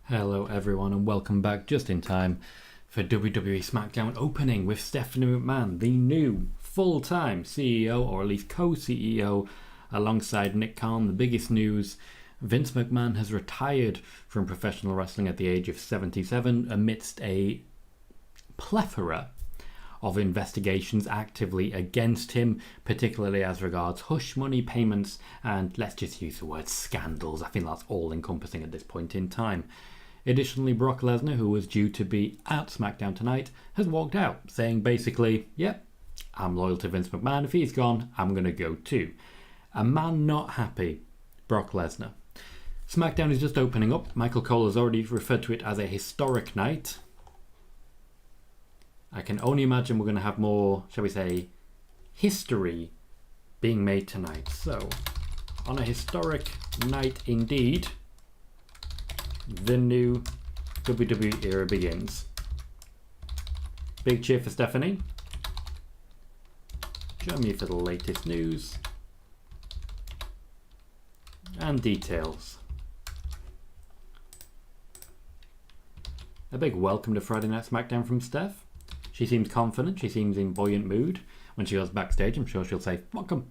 Hello everyone and welcome back just in time for WWE Smackdown opening with Stephanie McMahon, the new full-time CEO, or at least co-CEO, alongside Nick Khan. The biggest news, Vince McMahon has retired from professional wrestling at the age of 77 amidst a plethora of investigations actively against him, particularly as regards hush money payments and, let's just use the word, scandals. I think that's all encompassing at this point in time. Additionally, Brock Lesnar, who was due to be at SmackDown tonight, has walked out, saying basically, yep, I'm loyal to Vince McMahon. If he's gone, I'm going to go too. A man not happy, Brock Lesnar. SmackDown is just opening up. Michael Cole has already referred to it as a historic night. I can only imagine we're going to have more, shall we say, history being made tonight. So, on a historic night indeed, the new WWE era begins. Big cheer for Stephanie. Join me for the latest news and details. A big welcome to Friday Night SmackDown from Steph. She seems confident, she seems in buoyant mood. When she goes backstage, I'm sure she'll say, welcome.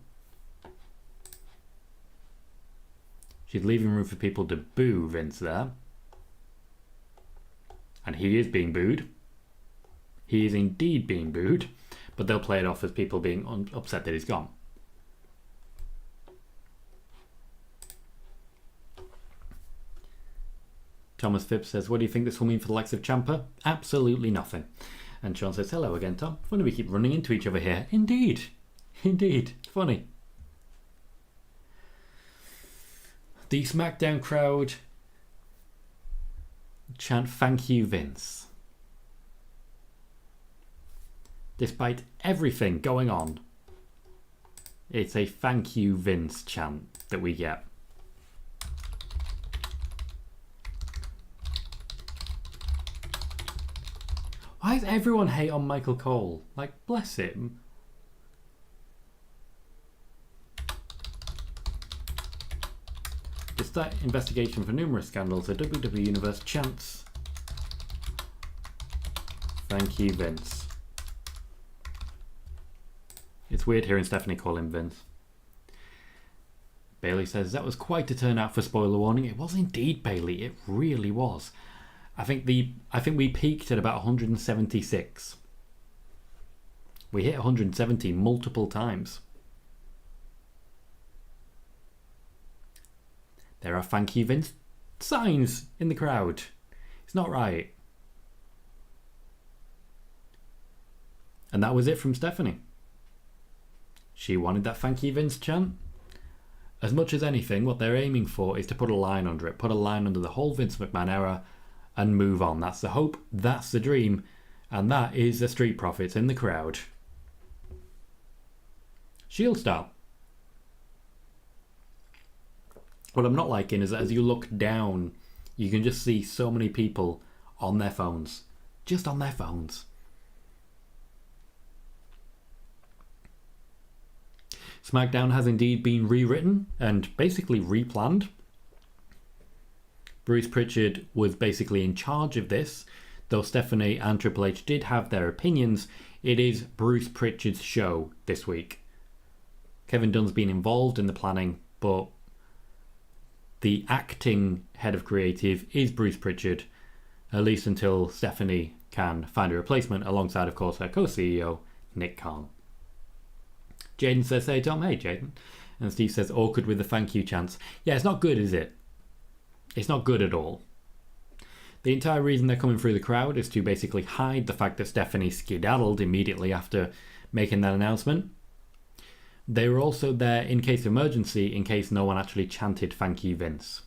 She's leaving room for people to boo Vince there. And he is being booed. He is indeed being booed. But they'll play it off as people being upset that he's gone. Thomas Phipps says, what do you think this will mean for the likes of Ciampa? Absolutely nothing. And Sean says, hello again, Tom. Funny we keep running into each other here. Indeed. Indeed. Funny. The SmackDown crowd chant, thank you, Vince. Despite everything going on, it's a thank you, Vince chant that we get. Why does everyone hate on Michael Cole? Like, bless him. Despite investigation for numerous scandals, the WWE Universe chants, thank you, Vince. It's weird hearing Stephanie call him Vince. Bailey says, that was quite a turnout for spoiler warning. It was indeed, Bailey. It really was. I think we peaked at about 176. We hit 170 multiple times. There are thank you Vince signs in the crowd. It's not right. And that was it from Stephanie. She wanted that thank you Vince chant. As much as anything, what they're aiming for is to put a line under it. Put a line under the whole Vince McMahon era and move on. That's the hope, that's the dream, and that is the Street Profits in the crowd. Shield style. What I'm not liking is that as you look down, you can just see so many people on their phones. Just on their phones. SmackDown has indeed been rewritten and basically replanned. Bruce Pritchard was basically in charge of this. Though Stephanie and Triple H did have their opinions, it is Bruce Pritchard's show this week. Kevin Dunn's been involved in the planning, but the acting head of creative is Bruce Pritchard, at least until Stephanie can find a replacement, alongside, of course, her co-CEO, Nick Khan. Jaden says, hey Tom, hey Jaden. And Steve says, awkward with the thank you chants. Yeah, it's not good, is it? It's not good at all. The entire reason they're coming through the crowd is to basically hide the fact that Stephanie skedaddled immediately after making that announcement. They were also there in case of emergency, in case no one actually chanted thank you Vince.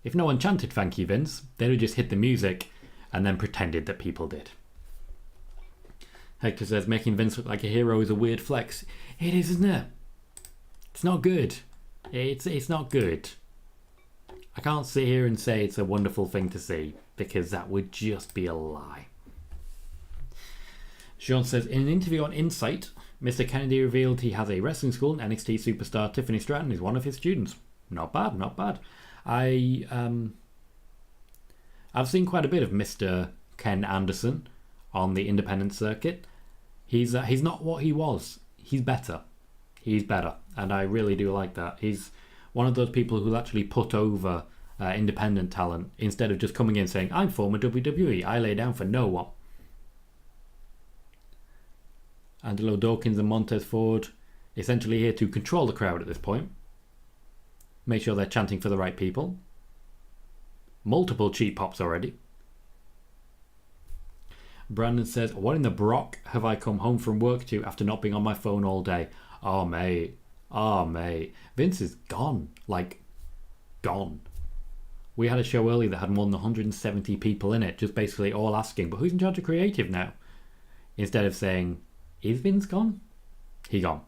If no one chanted thank you Vince, they'd have just hit the music and then pretended that people did. Hector says, making Vince look like a hero is a weird flex. It is, isn't it? It's not good. It's not good. I can't sit here and say it's a wonderful thing to see, because that would just be a lie. Sean says, in an interview on Insight, Mr. Kennedy revealed he has a wrestling school and NXT superstar Tiffany Stratton is one of his students. Not bad, not bad. I I've seen quite a bit of Mr. Ken Anderson on the independent circuit. He's not what he was. He's better. He's better. And I really do like that. He's one of those people who actually put over independent talent instead of just coming in saying, I'm former WWE. I lay down for no one. Angelo Dawkins and Montez Ford essentially here to control the crowd at this point. Make sure they're chanting for the right people. Multiple cheap pops already. Brandon says, what in the Brock have I come home from work to after not being on my phone all day? Oh, mate. Oh, mate. Vince is gone. Like, gone. We had a show earlier that had more than 170 people in it, just basically all asking, but who's in charge of creative now? Instead of saying, is Vince gone? He gone.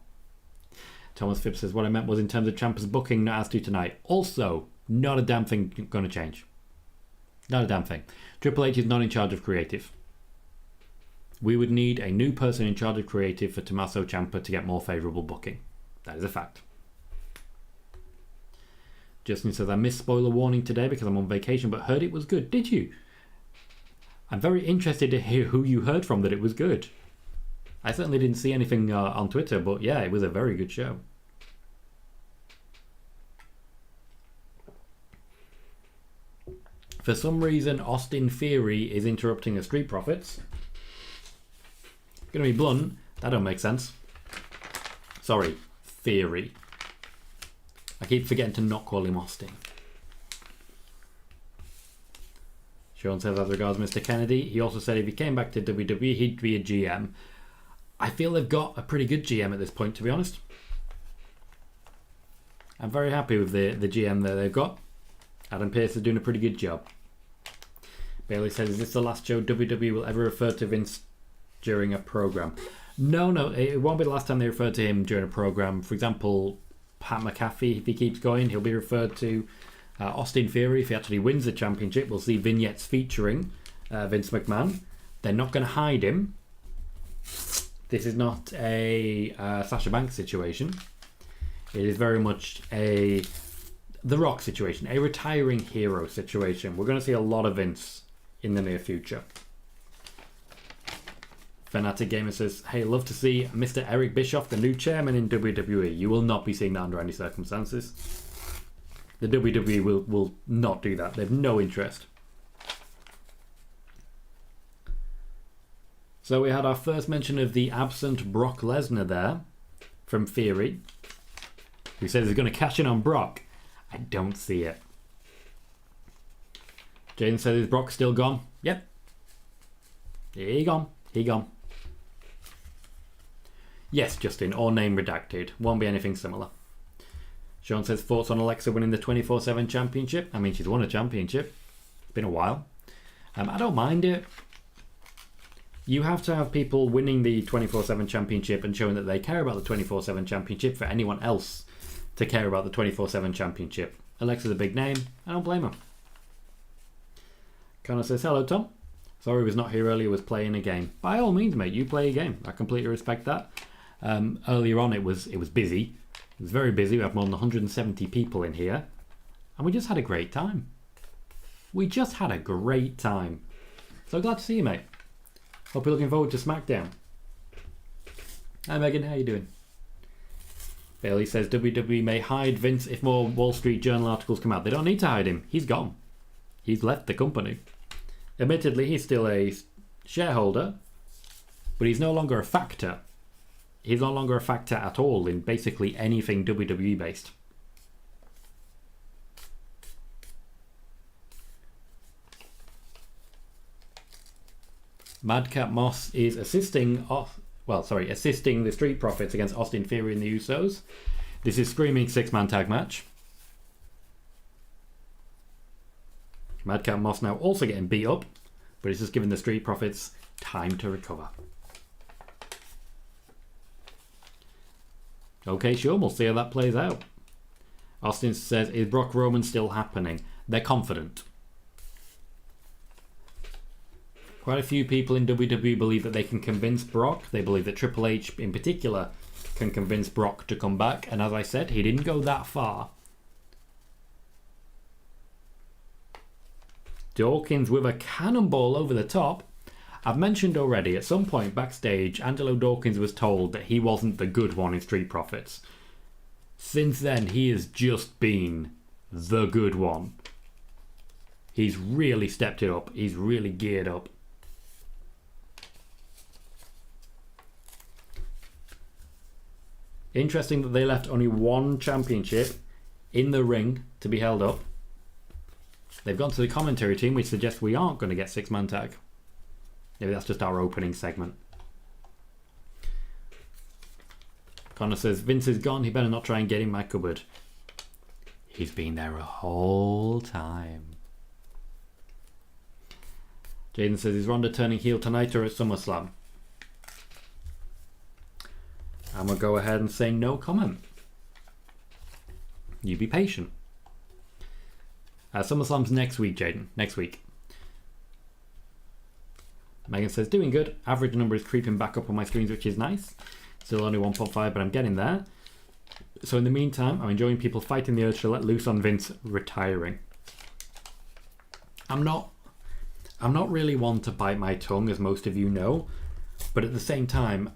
Thomas Phipps says, what I meant was in terms of Ciampa's booking, not as to tonight. Also, not a damn thing going to change. Not a damn thing. Triple H is not in charge of creative. We would need a new person in charge of creative for Tommaso Ciampa to get more favourable booking. That is a fact. Justin says, I missed spoiler warning today because I'm on vacation, but heard it was good. Did you? I'm very interested to hear who you heard from that it was good. I certainly didn't see anything on Twitter, but yeah, it was a very good show. For some reason, Austin Theory is interrupting the Street Profits. Gonna be blunt, that don't make sense. Sorry, Theory. I keep forgetting to not call him Austin. Sean says, as regards Mr. Kennedy, he also said if he came back to WWE, he'd be a GM. I feel they've got a pretty good GM at this point, to be honest. I'm very happy with the GM that they've got. Adam Pearce is doing a pretty good job. Bailey says, is this the last show WWE will ever refer to Vince during a program? No, it won't be the last time they refer to him during a program. For example, Pat McAfee, if he keeps going, he'll be referred to. Austin Theory, if he actually wins the championship, we'll see vignettes featuring Vince McMahon. They're not going to hide him. This is not a Sasha Banks situation. It is very much a The Rock situation, a retiring hero situation. We're going to see a lot of Vince in the near future. Fanatic Gamer says, hey, love to see Mr. Eric Bischoff, the new chairman in WWE. You will not be seeing that under any circumstances. The WWE will not do that. They have no interest. So we had our first mention of the absent Brock Lesnar there from Theory, who says he's going to cash in on Brock. I don't see it. Jaden says, is Brock still gone? Yep. He gone. He gone. Yes, Justin, or name redacted. Won't be anything similar. Sean says, thoughts on Alexa winning the 24/7 championship? I mean, she's won a championship. It's been a while. I don't mind it. You have to have people winning the 24/7 championship and showing that they care about the 24/7 championship for anyone else to care about the 24/7 championship. Alexa's a big name. I don't blame her. Connor says, hello, Tom. Sorry I was not here earlier, was playing a game. By all means, mate, you play a game. I completely respect that. Earlier on, it was busy. It was very busy. We have more than 170 people in here. And we just had a great time. We just had a great time. So glad to see you, mate. Hope you're looking forward to Smackdown. Hi, Megan. How you doing? Bailey says, WWE may hide Vince if more Wall Street Journal articles come out. They don't need to hide him. He's gone. He's left the company. Admittedly, he's still a shareholder, but he's no longer a factor. He's no longer a factor at all in basically anything WWE based. Madcap Moss is assisting the Street Profits against Austin Theory and the Usos. This is screaming 6-man tag match. Madcap Moss now also getting beat up, but it's just giving the Street Profits time to recover. Okay, sure, we'll see how that plays out. Austin says, is Brock Roman still happening? They're confident. Quite a few people in WWE believe that they can convince Brock. They believe that Triple H in particular can convince Brock to come back. And as I said, he didn't go that far Dawkins with a cannonball over the top. I've mentioned already, at some point backstage, Angelo Dawkins was told that he wasn't the good one in Street Profits. Since then, he has just been the good one. He's really stepped it up. He's really geared up. Interesting that they left only one championship in the ring to be held up. They've gone to the commentary team, which suggests we aren't going to get six-man tag. Maybe that's just our opening segment. Connor says, Vince is gone. He better not try and get in my cupboard. He's been there a whole time. Jaden says, is Ronda turning heel tonight or at SummerSlam? I'm going to go ahead and say no comment. You be patient. SummerSlam's next week, Jaden. Next week. Megan says, doing good. Average number is creeping back up on my screens, which is nice. Still only 1.5, but I'm getting there. So in the meantime, I'm enjoying people fighting the urge to let loose on Vince retiring. I'm not really one to bite my tongue, as most of you know. But at the same time,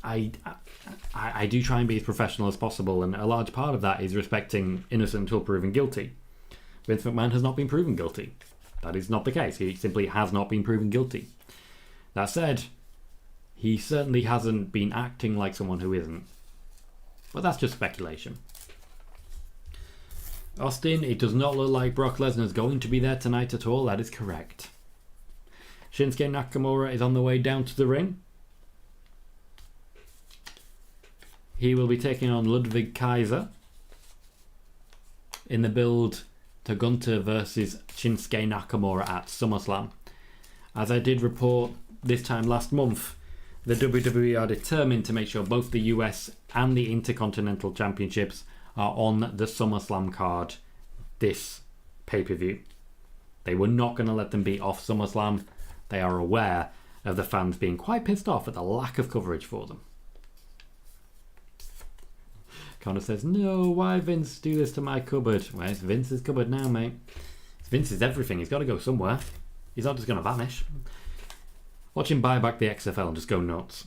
I do try and be as professional as possible. And a large part of that is respecting innocent until proven guilty. Vince McMahon has not been proven guilty. That is not the case. He simply has not been proven guilty. That said, he certainly hasn't been acting like someone who isn't. But that's just speculation. Austin, it does not look like Brock Lesnar is going to be there tonight at all. That is correct. Shinsuke Nakamura is on the way down to the ring. He will be taking on Ludwig Kaiser in the build to Gunter versus Shinsuke Nakamura at SummerSlam. As I did report this time last month, the WWE are determined to make sure both the US and the Intercontinental Championships are on the SummerSlam card this pay-per-view. They were not going to let them be off SummerSlam. They are aware of the fans being quite pissed off at the lack of coverage for them. Connor says, no, why Vince do this to my cupboard? Well, it's Vince's cupboard now, mate. Vince is everything. He's got to go somewhere. He's not just going to vanish. Watch him buy back the XFL and just go nuts.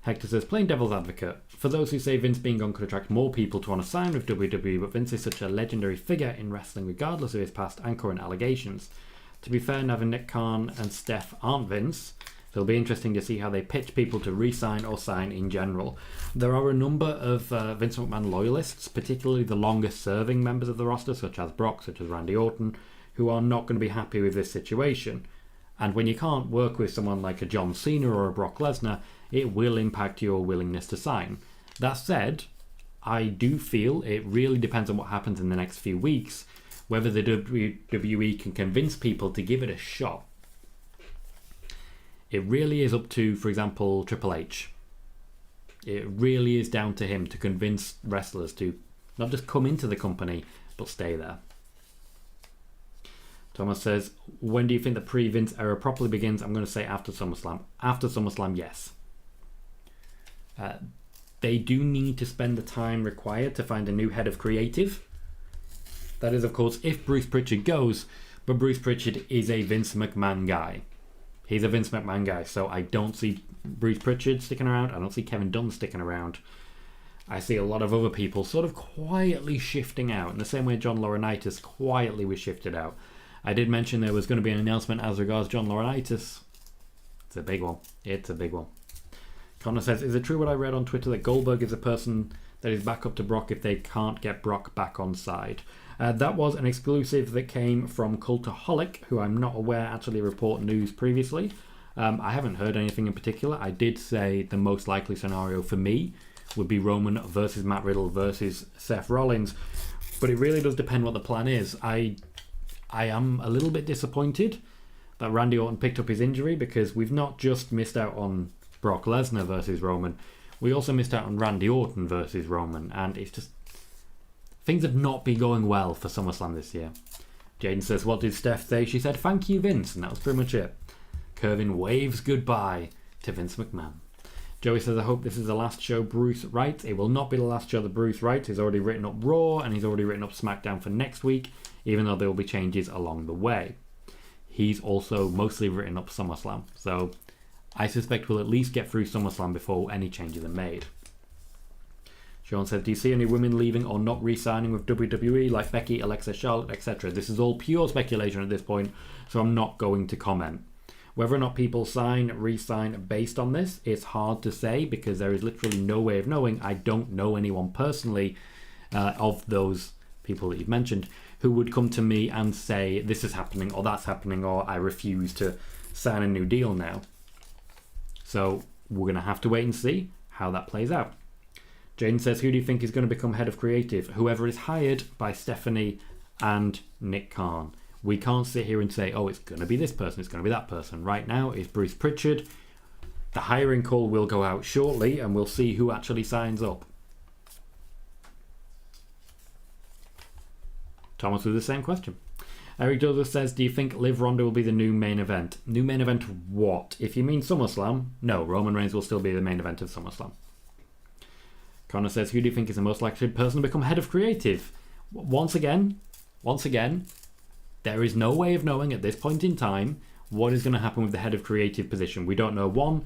Hector says, playing devil's advocate. For those who say Vince being gone could attract more people to want to sign with WWE, but Vince is such a legendary figure in wrestling regardless of his past and current allegations. To be fair, Nav and Nick Khan and Steph aren't Vince. So it'll be interesting to see how they pitch people to re-sign or sign in general. There are a number of Vince McMahon loyalists, particularly the longest serving members of the roster, such as Brock, such as Randy Orton, who are not going to be happy with this situation. And when you can't work with someone like a John Cena or a Brock Lesnar, it will impact your willingness to sign. That said, I do feel it really depends on what happens in the next few weeks, whether the WWE can convince people to give it a shot. It really is up to, for example, Triple H. It really is down to him to convince wrestlers to not just come into the company, but stay there. Thomas says, when do you think the pre-Vince era properly begins? I'm going to say after SummerSlam. After SummerSlam, yes. They do need to spend the time required to find a new head of creative. That is, of course, if Bruce Pritchard goes, but Bruce Pritchard is a Vince McMahon guy. He's a Vince McMahon guy, so I don't see Bruce Pritchard sticking around. I don't see Kevin Dunn sticking around. I see a lot of other people sort of quietly shifting out, in the same way John Laurinaitis quietly was shifted out. I did mention there was going to be an announcement as regards John Laurinaitis. It's a big one. It's a big one. Connor says, is it true what I read on Twitter that Goldberg is a person that is back up to Brock if they can't get Brock back on side? That was an exclusive that came from Cultaholic, who I'm not aware actually report news previously. I haven't heard anything in particular. I did say the most likely scenario for me would be Roman versus Matt Riddle versus Seth Rollins. But it really does depend what the plan is. I am a little bit disappointed that Randy Orton picked up his injury, because we've not just missed out on Brock Lesnar versus Roman, we also missed out on Randy Orton versus Roman, and it's just, things have not been going well for SummerSlam this year. Jaden says, what did Steph say? She said, thank you, Vince, and that was pretty much it. Kervin waves goodbye to Vince McMahon. Joey says, I hope this is the last show Bruce writes. It will not be the last show that Bruce writes. He's already written up Raw, and he's already written up SmackDown for next week, even though there will be changes along the way. he's also mostly written up SummerSlam. So I suspect we'll at least get through SummerSlam before any changes are made. Sean says, do you see any women leaving or not re-signing with WWE, like Becky, Alexa, Charlotte, etc.? This is all pure speculation at this point, so I'm not going to comment. Whether or not people re-sign based on this, it's hard to say because there is literally no way of knowing. I don't know anyone personally of those people that you've mentioned who would come to me and say this is happening or that's happening or I refuse to sign a new deal now. So we're going to have to wait and see how that plays out. Jaden says, who do you think is going to become head of creative? Whoever is hired by Stephanie and Nick Khan. We can't sit here and say, oh, it's going to be this person, it's going to be that person. Right now, it's Bruce Pritchard. The hiring call will go out shortly, and we'll see who actually signs up. Thomas with the same question. Eric Douglas says, do you think Liv Ronda will be the new main event? New main event what? If you mean SummerSlam, no, Roman Reigns will still be the main event of SummerSlam. Connor says, who do you think is the most likely person to become head of creative? Once again, there is no way of knowing at this point in time what is going to happen with the head of creative position. We don't know, one,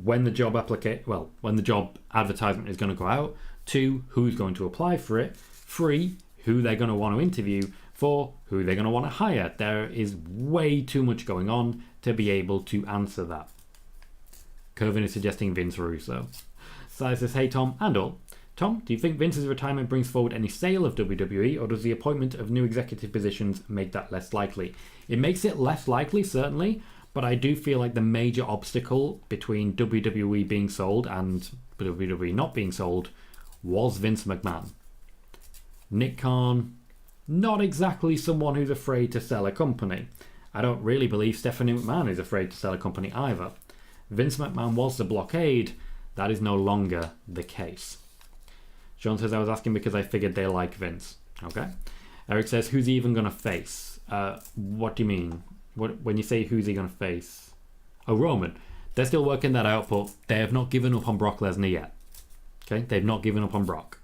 when the job advertisement is going to go out. Two, who's going to apply for it. Three, who they're going to want to interview. Four, who they're going to want to hire. There is way too much going on to be able to answer that. Kervin is suggesting Vince Russo. Sai says, hey Tom and all. Tom, do you think Vince's retirement brings forward any sale of WWE, or does the appointment of new executive positions make that less likely? It makes it less likely, certainly, but I do feel like the major obstacle between WWE being sold and WWE not being sold was Vince McMahon. Nick Khan, not exactly someone who's afraid to sell a company. I don't really believe Stephanie McMahon is afraid to sell a company either. Vince McMahon was the blockade. That is no longer the case. Sean says, I was asking because I figured they like Vince. Okay. Eric says, who's he even going to face? What do you mean? When you say who's he going to face? Oh, Roman. They're still working that out, but they have not given up on Brock Lesnar yet. Okay. They've not given up on Brock.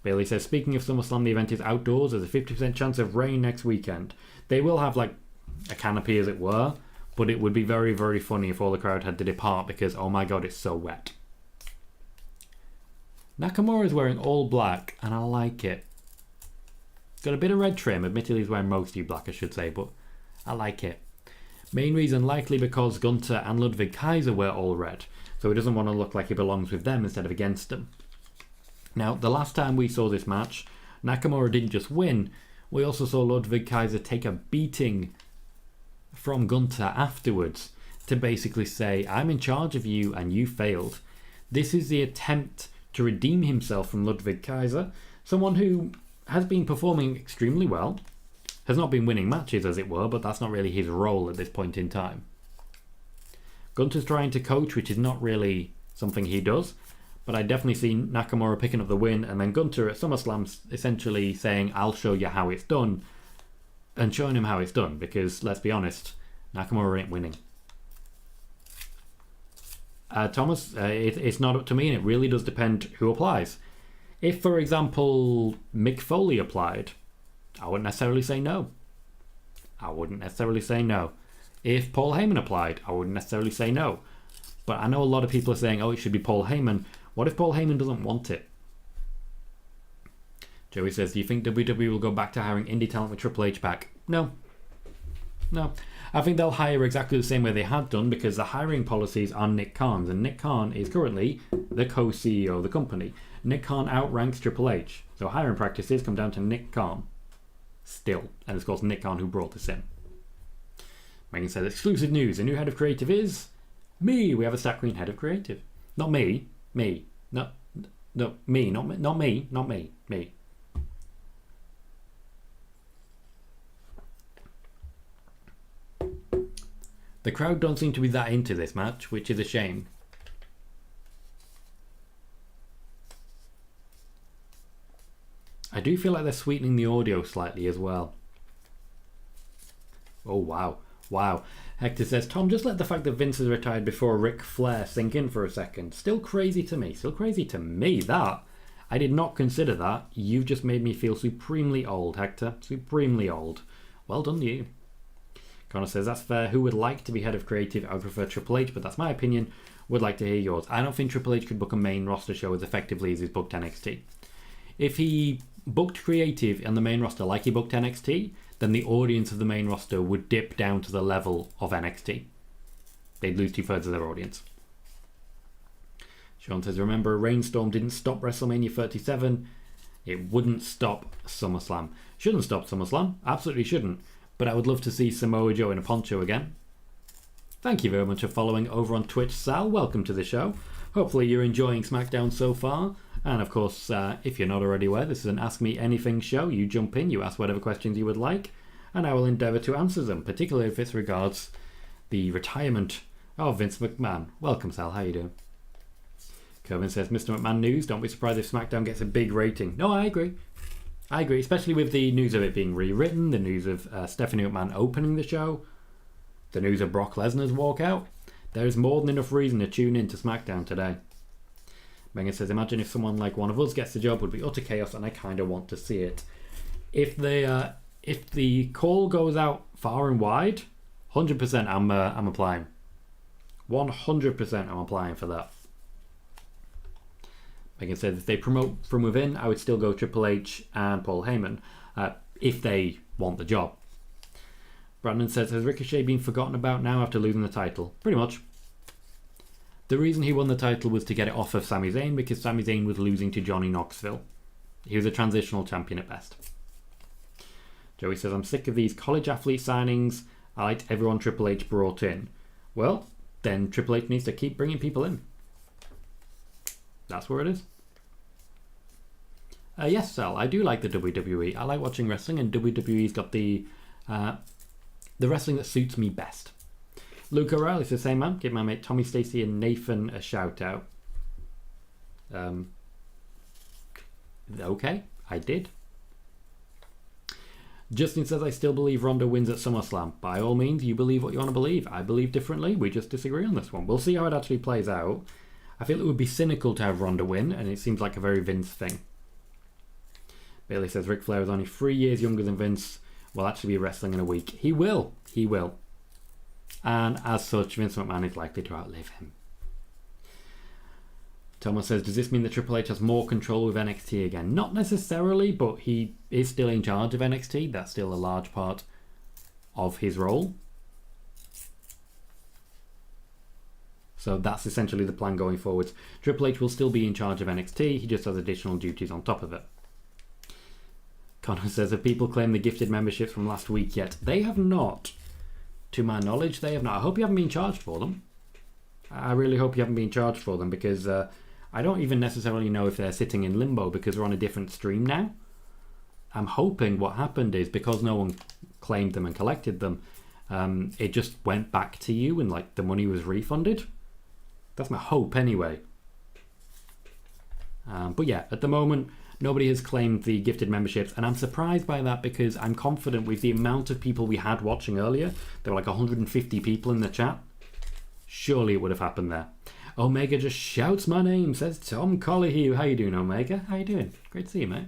Bailey says, speaking of SummerSlam, the event is outdoors. There's a 50% chance of rain next weekend. They will have like a canopy, as it were, but it would be very, very funny if all the crowd had to depart because, oh my god, it's so wet. Nakamura is wearing all black, and I like it. Got a bit of red trim. Admittedly, he's wearing mostly black, I should say, but I like it. Main reason likely because Gunther and Ludwig Kaiser wear all red, so he doesn't want to look like he belongs with them instead of against them. Now, the last time we saw this match, Nakamura didn't just win, we also saw Ludwig Kaiser take a beating from Gunther afterwards to basically say, I'm in charge of you and you failed. This is the attempt to redeem himself from Ludwig Kaiser, someone who has been performing extremely well, has not been winning matches as it were, but that's not really his role at this point in time. Gunther's trying to coach, which is not really something he does, but I definitely see Nakamura picking up the win and then Gunther at SummerSlam essentially saying, I'll show you how it's done, and showing him how it's done, because let's be honest, Nakamura ain't winning. Thomas, it's not up to me, and it really does depend who applies. If, for example, Mick Foley applied, I wouldn't necessarily say no. If Paul Heyman applied, I wouldn't necessarily say no. But I know a lot of people are saying, oh, it should be Paul Heyman. What if Paul Heyman doesn't want it? Joey says, do you think WWE will go back to hiring indie talent with Triple H back? No. I think they'll hire exactly the same way they had done because the hiring policies are Nick Khan's, and Nick Khan is currently the co-CEO of the company. Nick Khan outranks Triple H, so hiring practices come down to Nick Khan still, and of course Nick Khan who brought this in. Megan says, exclusive news, the new head of creative is me. We have a Stat Queen head of creative. Not me. Me. No, me. Not me. Me. The crowd don't seem to be that into this match, which is a shame. I do feel like they're sweetening the audio slightly as well. Oh, wow. Hector says, Tom, just let the fact that Vince is retired before Ric Flair sink in for a second. Still crazy to me. That. I did not consider that. You've just made me feel supremely old, Hector. Supremely old. Well done, you. Connor says, that's fair. Who would like to be head of creative? I would prefer Triple H, but that's my opinion. Would like to hear yours. I don't think Triple H could book a main roster show as effectively as he's booked NXT. If he booked creative on the main roster like he booked NXT, then the audience of the main roster would dip down to the level of NXT. They'd lose 2/3 of their audience. Sean says, remember, a rainstorm didn't stop WrestleMania 37. It wouldn't stop SummerSlam. Shouldn't stop SummerSlam. Absolutely shouldn't. But I would love to see Samoa Joe in a poncho again. Thank you very much for following over on Twitch, Sal. Welcome to the show. Hopefully you're enjoying SmackDown so far. And of course, if you're not already aware, this is an Ask Me Anything show. You jump in, you ask whatever questions you would like, and I will endeavour to answer them, particularly if it regards the retirement of Vince McMahon. Welcome, Sal. How you doing? Corbin says, Mr. McMahon news. Don't be surprised if SmackDown gets a big rating. No, I agree. I agree, especially with the news of it being rewritten, the news of Stephanie McMahon opening the show, the news of Brock Lesnar's walkout. There is more than enough reason to tune in to SmackDown today. Megan says, imagine if someone like one of us gets the job, would be utter chaos, and I kind of want to see it. If the call goes out far and wide, 100% I'm applying. 100% I'm applying for that. Megan says, if they promote from within, I would still go Triple H and Paul Heyman if they want the job. Brandon says, has Ricochet been forgotten about now after losing the title? Pretty much. The reason he won the title was to get it off of Sami Zayn, because Sami Zayn was losing to Johnny Knoxville. He was a transitional champion at best. Joey says, I'm sick of these college athlete signings. I liked everyone Triple H brought in. Well, then Triple H needs to keep bringing people in. That's where it is. Yes, Sal, I do like the WWE. I like watching wrestling, and WWE's got the wrestling that suits me best. Luke O'Reilly says, same man, give my mate Tommy Stacey and Nathan a shout out. Okay, I did. Justin says, I still believe Ronda wins at SummerSlam. By all means, you believe what you want to believe. I believe differently. We just disagree on this one. We'll see how it actually plays out. I feel it would be cynical to have Ronda win, and it seems like a very Vince thing. Bailey says, Ric Flair is only 3 years younger than Vince. Will actually be wrestling in a week. He will. He will. And as such, Vince McMahon is likely to outlive him. Thomas says, does this mean that Triple H has more control with NXT again? Not necessarily, but he is still in charge of NXT. That's still a large part of his role. So that's essentially the plan going forwards. Triple H will still be in charge of NXT. He just has additional duties on top of it. Connor says, have people claimed the gifted memberships from last week yet? They have not. To my knowledge, they have not. I hope you haven't been charged for them. I really hope you haven't been charged for them, because I don't even necessarily know if they're sitting in limbo because we're on a different stream now. I'm hoping what happened is, because no one claimed them and collected them, it just went back to you and like the money was refunded. That's my hope anyway. But yeah, at the moment, nobody has claimed the gifted memberships, and I'm surprised by that because I'm confident with the amount of people we had watching earlier. There were like 150 people in the chat. Surely it would have happened there. Omega just shouts my name, says Tom Colohue. How you doing, Omega? How you doing? Great to see you, mate.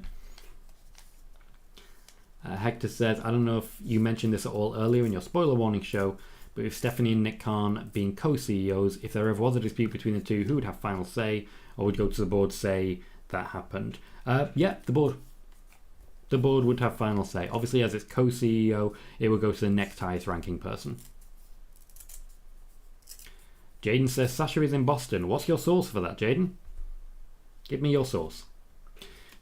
Hector says, I don't know if you mentioned this at all earlier in your spoiler warning show, but with Stephanie and Nick Khan being co-CEOs, if there ever was a dispute between the two, who would have final say, or would go to the board say that happened? Yeah, the board. The board would have final say. Obviously, as its co-CEO, it would go to the next highest ranking person. Jaden says, Sasha is in Boston. What's your source for that, Jaden? Give me your source.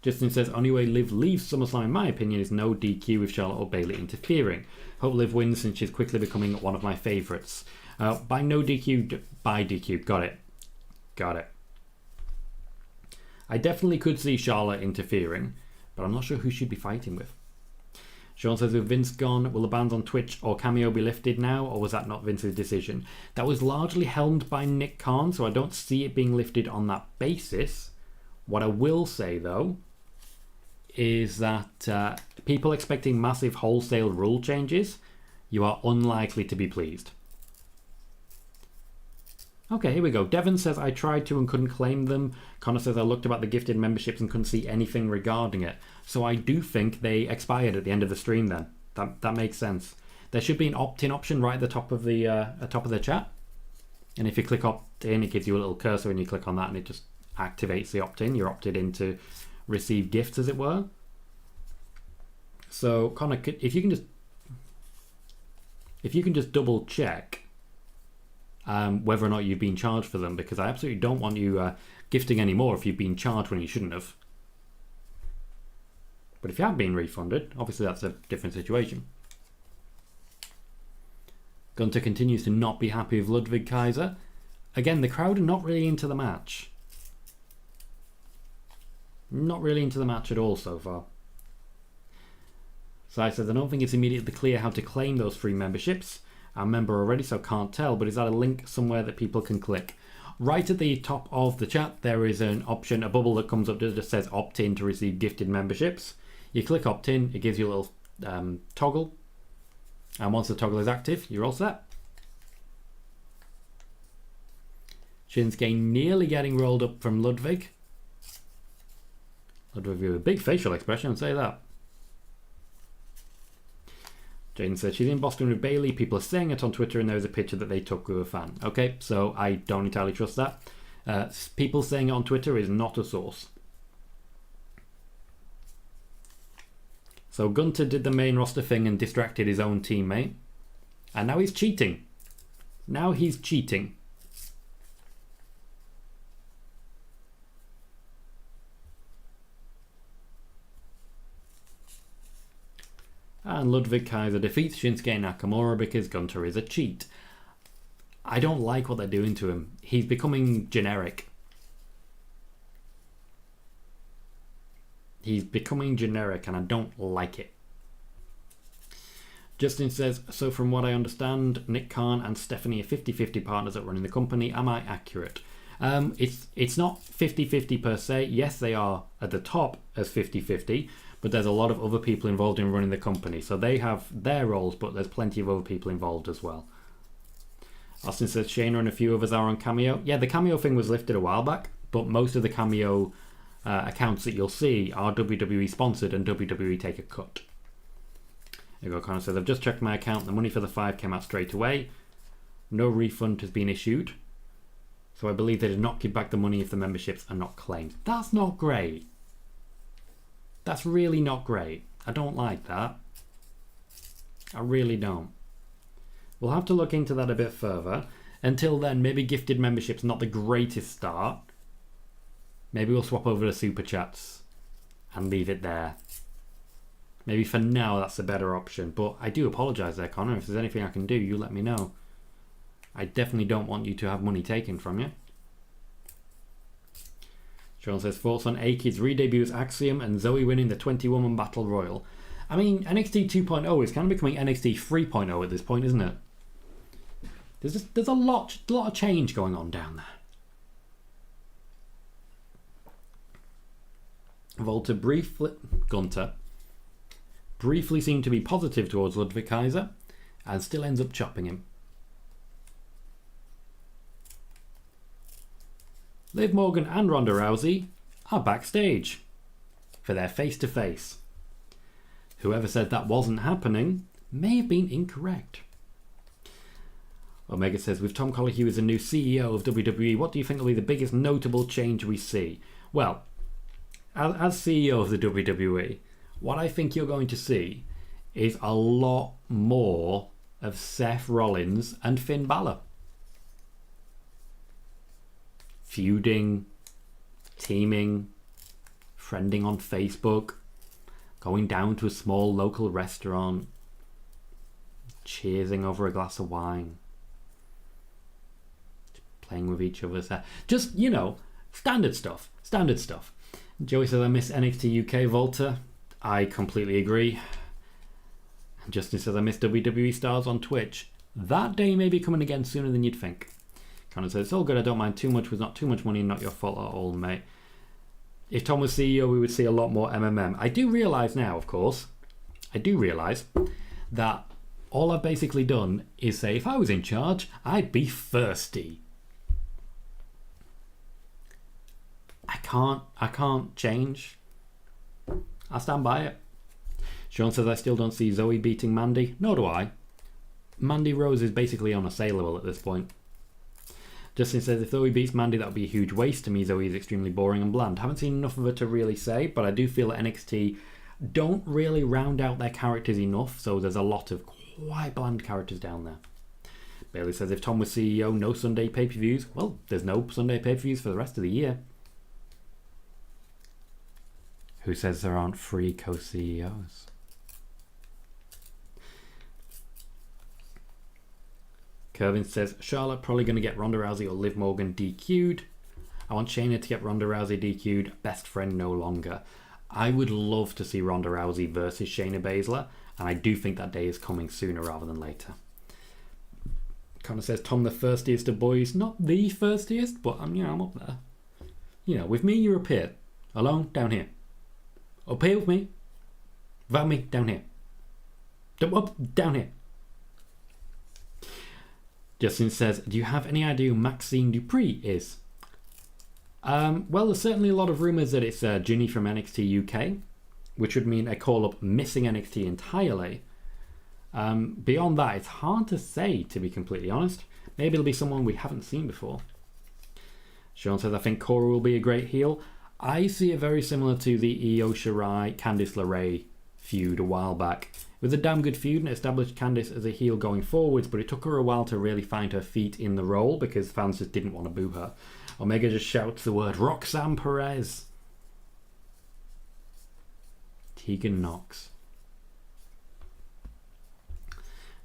Justin says, only way Liv leaves SummerSlam, in my opinion, is no DQ with Charlotte or Bayley interfering. Hope Liv wins since she's quickly becoming one of my favourites. By no DQ, by DQ. Got it. Got it. I definitely could see Charlotte interfering, but I'm not sure who she'd be fighting with. Sean says, with Vince gone, will the bans on Twitch or Cameo be lifted now, or was that not Vince's decision? That was largely helmed by Nick Khan, so I don't see it being lifted on that basis. What I will say, though, is that people expecting massive wholesale rule changes, you are unlikely to be pleased. Okay, here we go. Devon says, I tried to and couldn't claim them. Connor says, I looked about the gifted memberships and couldn't see anything regarding it. So I do think they expired at the end of the stream then. That makes sense. There should be an opt-in option right at the top of the chat. And if you click opt-in, it gives you a little cursor and you click on that and it just activates the opt-in. You're opted in to receive gifts, as it were. So, Connor, if you can just double check whether or not you've been charged for them, because I absolutely don't want you gifting any more if you've been charged when you shouldn't have. But if you have been refunded, obviously that's a different situation. Gunter continues to not be happy with Ludwig Kaiser. Again, the crowd are not really into the match. Not really into the match at all so far. So I said, I don't think it's immediately clear how to claim those free memberships. I'm a member already, so can't tell, but is that a link somewhere that people can click? Right at the top of the chat, there is an option, a bubble that comes up that just says opt-in to receive gifted memberships. You click opt-in, it gives you a little toggle. And once the toggle is active, you're all set. Shinsuke nearly getting rolled up from Ludwig. Ludwig with a big facial expression, I'd say that. Jaden says she's in Boston with Bailey. People are saying it on Twitter and there's a picture that they took with a fan. Okay, so I don't entirely trust that. People saying it on Twitter is not a source. So Gunter did the main roster thing and distracted his own teammate. And now he's cheating. Now he's cheating. And Ludwig Kaiser defeats Shinsuke Nakamura because Gunter is a cheat. I don't like what they're doing to him. He's becoming generic. He's becoming generic and I don't like it. Justin says, so from what I understand, Nick Khan and Stephanie are 50-50 partners at running the company. Am I accurate? It's not 50-50 per se. Yes, they are at the top as 50-50, but there's a lot of other people involved in running the company. So they have their roles, but there's plenty of other people involved as well. Austin says Shayna and a few others are on Cameo. Yeah, the Cameo thing was lifted a while back, but most of the Cameo accounts that you'll see are WWE sponsored and WWE take a cut. There you go, Connor says, I've just checked my account. The money for the 5 came out straight away. No refund has been issued. So I believe they did not give back the money if the memberships are not claimed. That's not great. That's really not great. I don't like that. I really don't. We'll have to look into that a bit further. Until then, maybe gifted membership's not the greatest start. Maybe we'll swap over to Super Chats and leave it there. Maybe for now that's a better option. But I do apologise there, Connor. If there's anything I can do, you let me know. I definitely don't want you to have money taken from you. Sean says, thoughts on A-Kid's re-debut as Axiom and Zoe winning the 20-woman Battle Royal. I mean, NXT 2.0 is kind of becoming NXT 3.0 at this point, isn't it? There's a lot of change going on down there. Gunter briefly seemed to be positive towards Ludwig Kaiser and still ends up chopping him. Liv Morgan and Ronda Rousey are backstage for their face-to-face. Whoever said that wasn't happening may have been incorrect. Omega says, with Tom Colohue as the new CEO of WWE, what do you think will be the biggest notable change we see? Well, as CEO of the WWE, what I think you're going to see is a lot more of Seth Rollins and Finn Balor. Feuding, teaming, friending on Facebook, going down to a small local restaurant, cheersing over a glass of wine, playing with each other's hair. Just, you know, standard stuff. Joey says, I miss NXT UK Volta. I completely agree. Justin says, I miss WWE stars on Twitch. That day may be coming again sooner than you'd think. Connor says, it's all good, I don't mind too much. Was not too much money and not your fault at all, mate. If Tom was CEO, we would see a lot more MMM. I do realise now, of course, that all I've basically done is say, if I was in charge, I'd be thirsty. I can't change. I stand by it. Sean says, I still don't see Zoe beating Mandy. Nor do I. Mandy Rose is basically unassailable at this point. Justin says, if Zoe beats Mandy, that would be a huge waste. To me, Zoe is extremely boring and bland. Haven't seen enough of her to really say, but I do feel that NXT don't really round out their characters enough, so there's a lot of quite bland characters down there. Bailey says, if Tom was CEO, no Sunday pay-per-views. Well, there's no Sunday pay-per-views for the rest of the year. Who says there aren't free co-CEOs? Corbin says, Charlotte probably going to get Ronda Rousey or Liv Morgan DQ'd. I want Shayna to get Ronda Rousey DQ'd. Best friend no longer. I would love to see Ronda Rousey versus Shayna Baszler, and I do think that day is coming sooner rather than later. Connor says, Tom the firstiest of boys. Not the firstiest, but I'm up there. With me, you're up here. Alone, down here. Up here with me. Without me, down here. Up, down here. Justin says, do you have any idea who Maxine Dupree is? Well, there's certainly a lot of rumours that it's Ginny from NXT UK, which would mean a call-up missing NXT entirely. Beyond that, it's hard to say, to be completely honest. Maybe it'll be someone we haven't seen before. Sean says, I think Cora will be a great heel. I see it very similar to the Io Shirai, Candice LeRae feud a while back. It was a damn good feud and established Candice as a heel going forwards, but it took her a while to really find her feet in the role because fans just didn't want to boo her. Omega just shouts the word Roxanne Perez. Tegan Knox.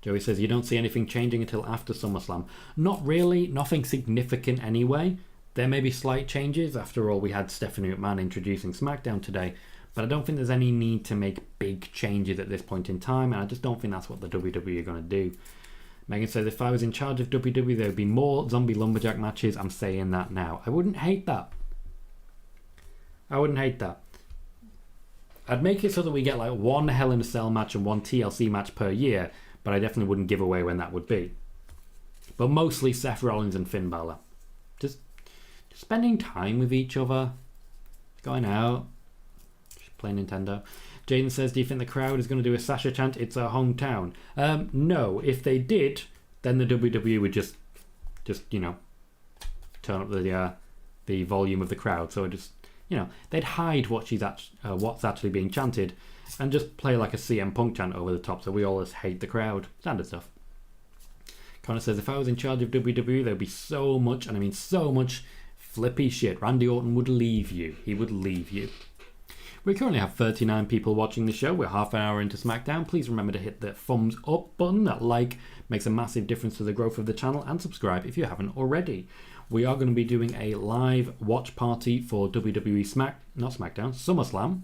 Joey says, you don't see anything changing until after SummerSlam. Not really, nothing significant anyway. There may be slight changes. After all, we had Stephanie McMahon introducing SmackDown today. But I don't think there's any need to make big changes at this point in time, and I just don't think that's what the WWE are going to do. Megan says, if I was in charge of WWE, there would be more zombie lumberjack matches. I'm saying that now. I wouldn't hate that. I'd make it so that we get like one Hell in a Cell match and one TLC match per year, but I definitely wouldn't give away when that would be. But mostly Seth Rollins and Finn Balor. Just spending time with each other. Going out. Play Nintendo. Jaden says, do you think the crowd is going to do a Sasha chant, it's our hometown? No. If they did, then the WWE would just turn up the volume of the crowd. So they'd hide what's actually being chanted and just play like a CM Punk chant over the top, so we all just hate the crowd. Standard stuff. Connor says, if I was in charge of WWE, there'd be so much, and I mean so much, flippy shit. Randy Orton would leave you. He would leave you. We currently have 39 people watching the show. We're half an hour into SmackDown. Please remember to hit the thumbs up button. That like makes a massive difference to the growth of the channel, and subscribe if you haven't already. We are going to be doing a live watch party for WWE SummerSlam,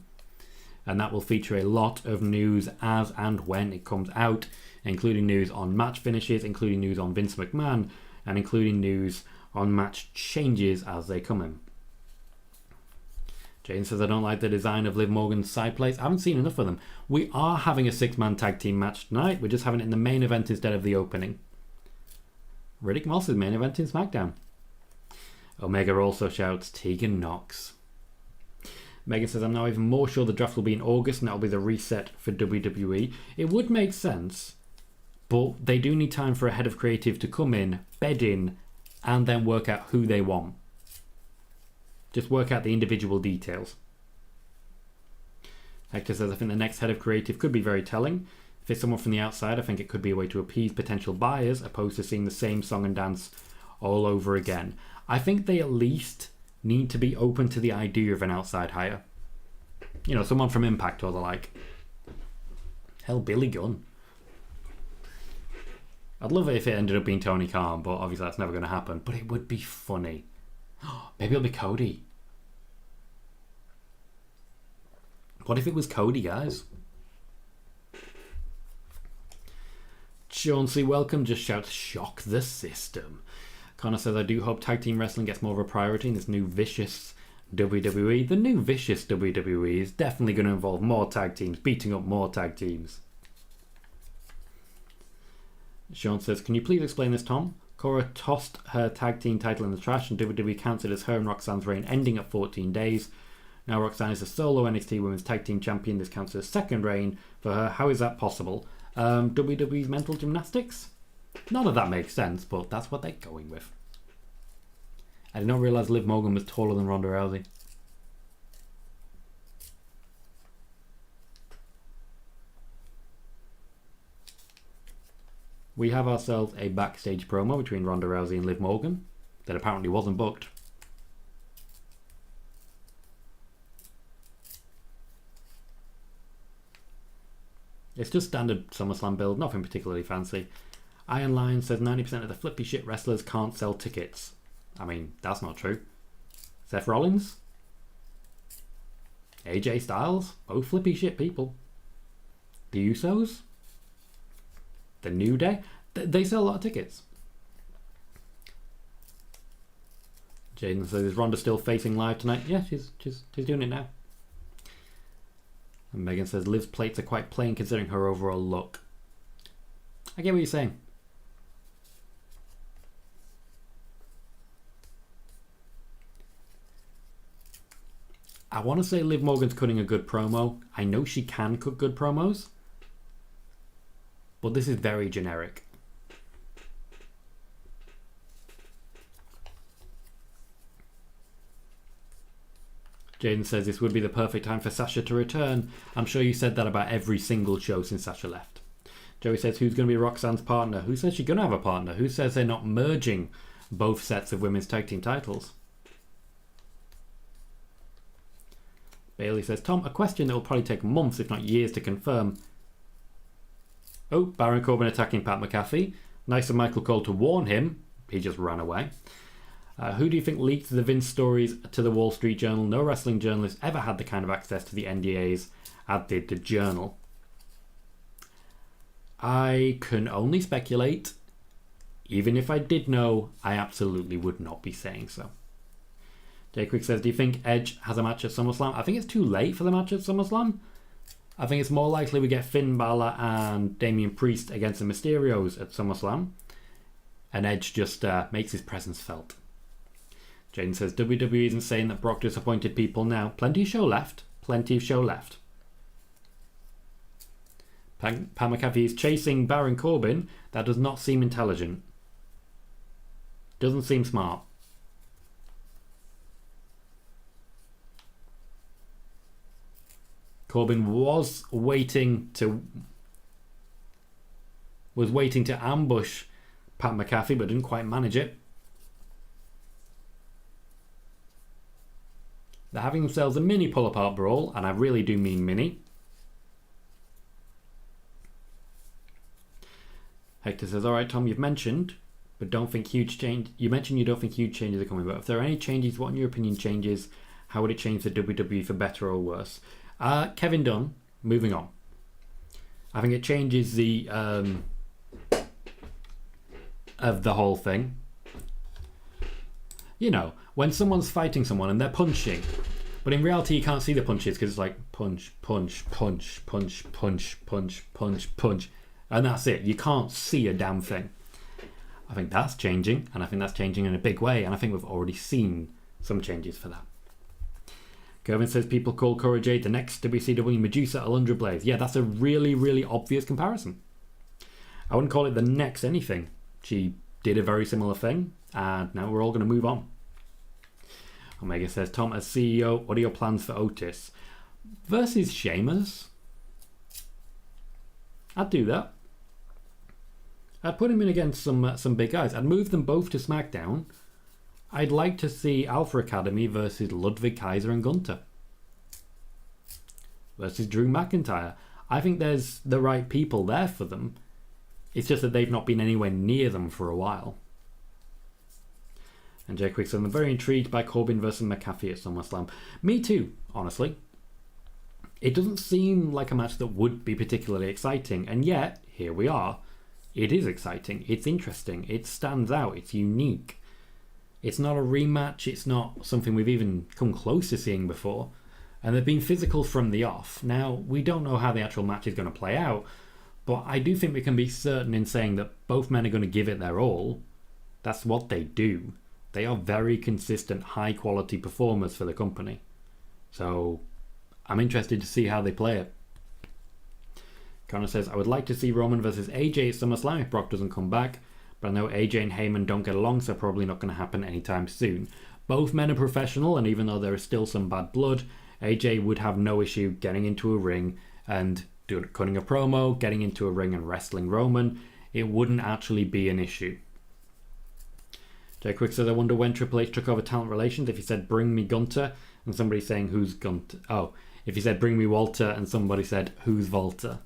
and that will feature a lot of news as and when it comes out, including news on match finishes, including news on Vince McMahon, and including news on match changes as they come in. Jane says, I don't like the design of Liv Morgan's side plates. I haven't seen enough of them. We are having a 6-man tag team match tonight. We're just having it in the main event instead of the opening. Riddick Moss is main event in SmackDown. Omega also shouts, Tegan Knox. Megan says, I'm now even more sure the draft will be in August and that will be the reset for WWE. It would make sense, but they do need time for a head of creative to come in, bed in, and then work out who they want. Just work out the individual details. Hector says, I think the next head of creative could be very telling. If it's someone from the outside, I think it could be a way to appease potential buyers, opposed to seeing the same song and dance all over again. I think they at least need to be open to the idea of an outside hire. Someone from Impact or the like. Hell, Billy Gunn. I'd love it if it ended up being Tony Khan, but obviously that's never going to happen. But it would be funny. Maybe it'll be Cody. What if it was Cody, guys? Sean C. Welcome just shouts, shock the system. Connor says, I do hope tag team wrestling gets more of a priority in this new vicious WWE. The new vicious WWE is definitely going to involve more tag teams, beating up more tag teams. Sean says, can you please explain this, Tom? Cora tossed her tag team title in the trash and WWE counted as her and Roxanne's reign ending at 14 days. Now Roxanne is a solo NXT Women's Tag Team Champion. This counts as second reign for her. How is that possible? WWE's mental gymnastics? None of that makes sense, but that's what they're going with. I did not realise Liv Morgan was taller than Ronda Rousey. We have ourselves a backstage promo between Ronda Rousey and Liv Morgan that apparently wasn't booked. It's just standard SummerSlam build, nothing particularly fancy. Iron Lion says 90% of the flippy shit wrestlers can't sell tickets. I mean, that's not true. Seth Rollins? AJ Styles? Both flippy shit people. The Usos? The New Day? They sell a lot of tickets. Jaden says, is Ronda still facing live tonight? Yeah, she's doing it now. And Megan says, Liv's plates are quite plain considering her overall look. I get what you're saying. I want to say Liv Morgan's cutting a good promo. I know she can cut good promos. But this is very generic. Jaden says this would be the perfect time for Sasha to return. I'm sure you said that about every single show since Sasha left. Joey says, who's going to be Roxanne's partner? Who says she's going to have a partner? Who says they're not merging both sets of women's tag team titles? Bailey says, Tom, a question that will probably take months, if not years, to confirm. Oh, Baron Corbin attacking Pat McAfee. Nice of Michael Cole to warn him. He just ran away. Who do you think leaked the Vince stories to the Wall Street Journal? No wrestling journalist ever had the kind of access to the NDAs as did the Journal. I can only speculate. Even if I did know, I absolutely would not be saying so. Jay Quick says, do you think Edge has a match at SummerSlam? I think it's too late for the match at SummerSlam. I think it's more likely we get Finn Balor and Damian Priest against the Mysterios at SummerSlam. And Edge just makes his presence felt. Jane says, WWE isn't saying that Brock disappointed people now. Plenty of show left. Plenty of show left. Pat McAfee is chasing Baron Corbin. That does not seem intelligent. Doesn't seem smart. Corbin was waiting to ambush Pat McAfee, but didn't quite manage it. They're having themselves a mini pull-apart brawl, and I really do mean mini. Hector says, alright Tom, you've mentioned, but don't think huge change. You mentioned you don't think huge changes are coming, but if there are any changes, what in your opinion changes? How would it change the WWE for better or worse? Kevin Dunn, moving on. I think it changes the of the whole thing. You know, when someone's fighting someone and they're punching, but in reality you can't see the punches because it's like punch, punch, punch, punch, punch, punch, punch, punch, and that's it. You can't see a damn thing. I think that's changing, and I think that's changing in a big way, and I think we've already seen some changes for that. Kevin says people call Cora Jade the next WCW Medusa Alundra Blaze. Yeah, that's a really, really obvious comparison. I wouldn't call it the next anything. She did a very similar thing, and now we're all going to move on. Omega says, Tom, as CEO, what are your plans for Otis? Versus Sheamus? I'd do that. I'd put him in against some big guys. I'd move them both to SmackDown. I'd like to see Alpha Academy versus Ludwig Kaiser and Gunther. Versus Drew McIntyre. I think there's the right people there for them. It's just that they've not been anywhere near them for a while. And Jay Quick says, I'm very intrigued by Corbin versus McAfee at SummerSlam. Me too, honestly. It doesn't seem like a match that would be particularly exciting, and yet, here we are. It is exciting, it's interesting, it stands out, it's unique. It's not a rematch, it's not something we've even come close to seeing before. And they've been physical from the off. Now, we don't know how the actual match is going to play out, but I do think we can be certain in saying that both men are going to give it their all. That's what they do. They are very consistent, high-quality performers for the company. So, I'm interested to see how they play it. Connor says, I would like to see Roman versus AJ at SummerSlam if Brock doesn't come back, but I know AJ and Heyman don't get along, so probably not going to happen anytime soon. Both men are professional, and even though there is still some bad blood, AJ would have no issue getting into a ring and cutting a promo, getting into a ring and wrestling Roman. It wouldn't actually be an issue. Jay Quick says, I wonder when Triple H took over talent relations, if he said, bring me Gunter, and somebody saying, who's Gunter? Oh, if he said, bring me Walter, and somebody said, who's Walter?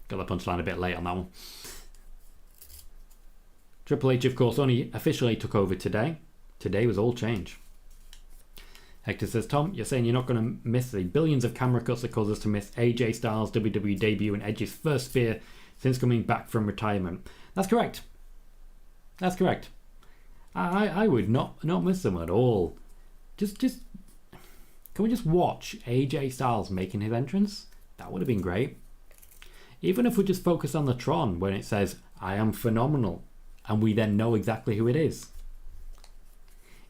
Got the punchline a bit late on that one. Triple H, of course, only officially took over today. Today was all change. Hector says, Tom, you're saying you're not going to miss the billions of camera cuts that cause us to miss AJ Styles' WWE debut and Edge's first spear since coming back from retirement. That's correct. That's correct. I would not miss them at all. Just can we just watch AJ Styles making his entrance? That would have been great. Even if we just focus on the Tron when it says, I am phenomenal, and we then know exactly who it is.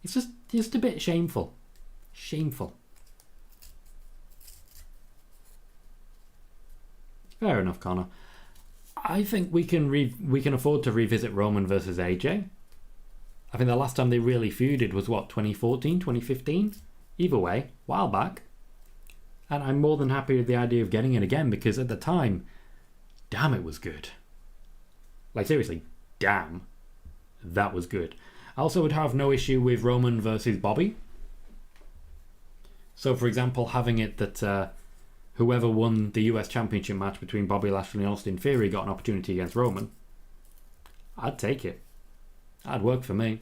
It's just a bit shameful. Shameful. Fair enough, Connor. I think we can afford to revisit Roman versus AJ. I think the last time they really feuded was 2014, 2015? Either way, a while back. And I'm more than happy with the idea of getting it again, because at the time, damn, it was good. Like, seriously, damn, that was good. I also would have no issue with Roman versus Bobby. So, for example, having it that whoever won the US Championship match between Bobby Lashley and Austin Theory got an opportunity against Roman. I'd take it. That'd work for me.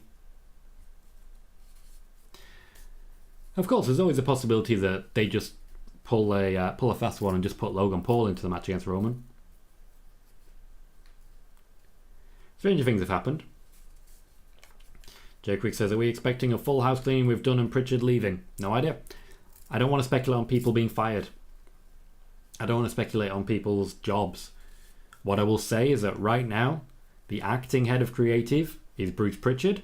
Of course, there's always a possibility that they just pull a fast one and just put Logan Paul into the match against Roman. Stranger things have happened. Jay Quick says, are we expecting a full house cleaning with Dunn and Pritchard leaving? No idea. I don't want to speculate on people being fired. I don't want to speculate on people's jobs. What I will say is that right now, the acting head of creative is Bruce Pritchard.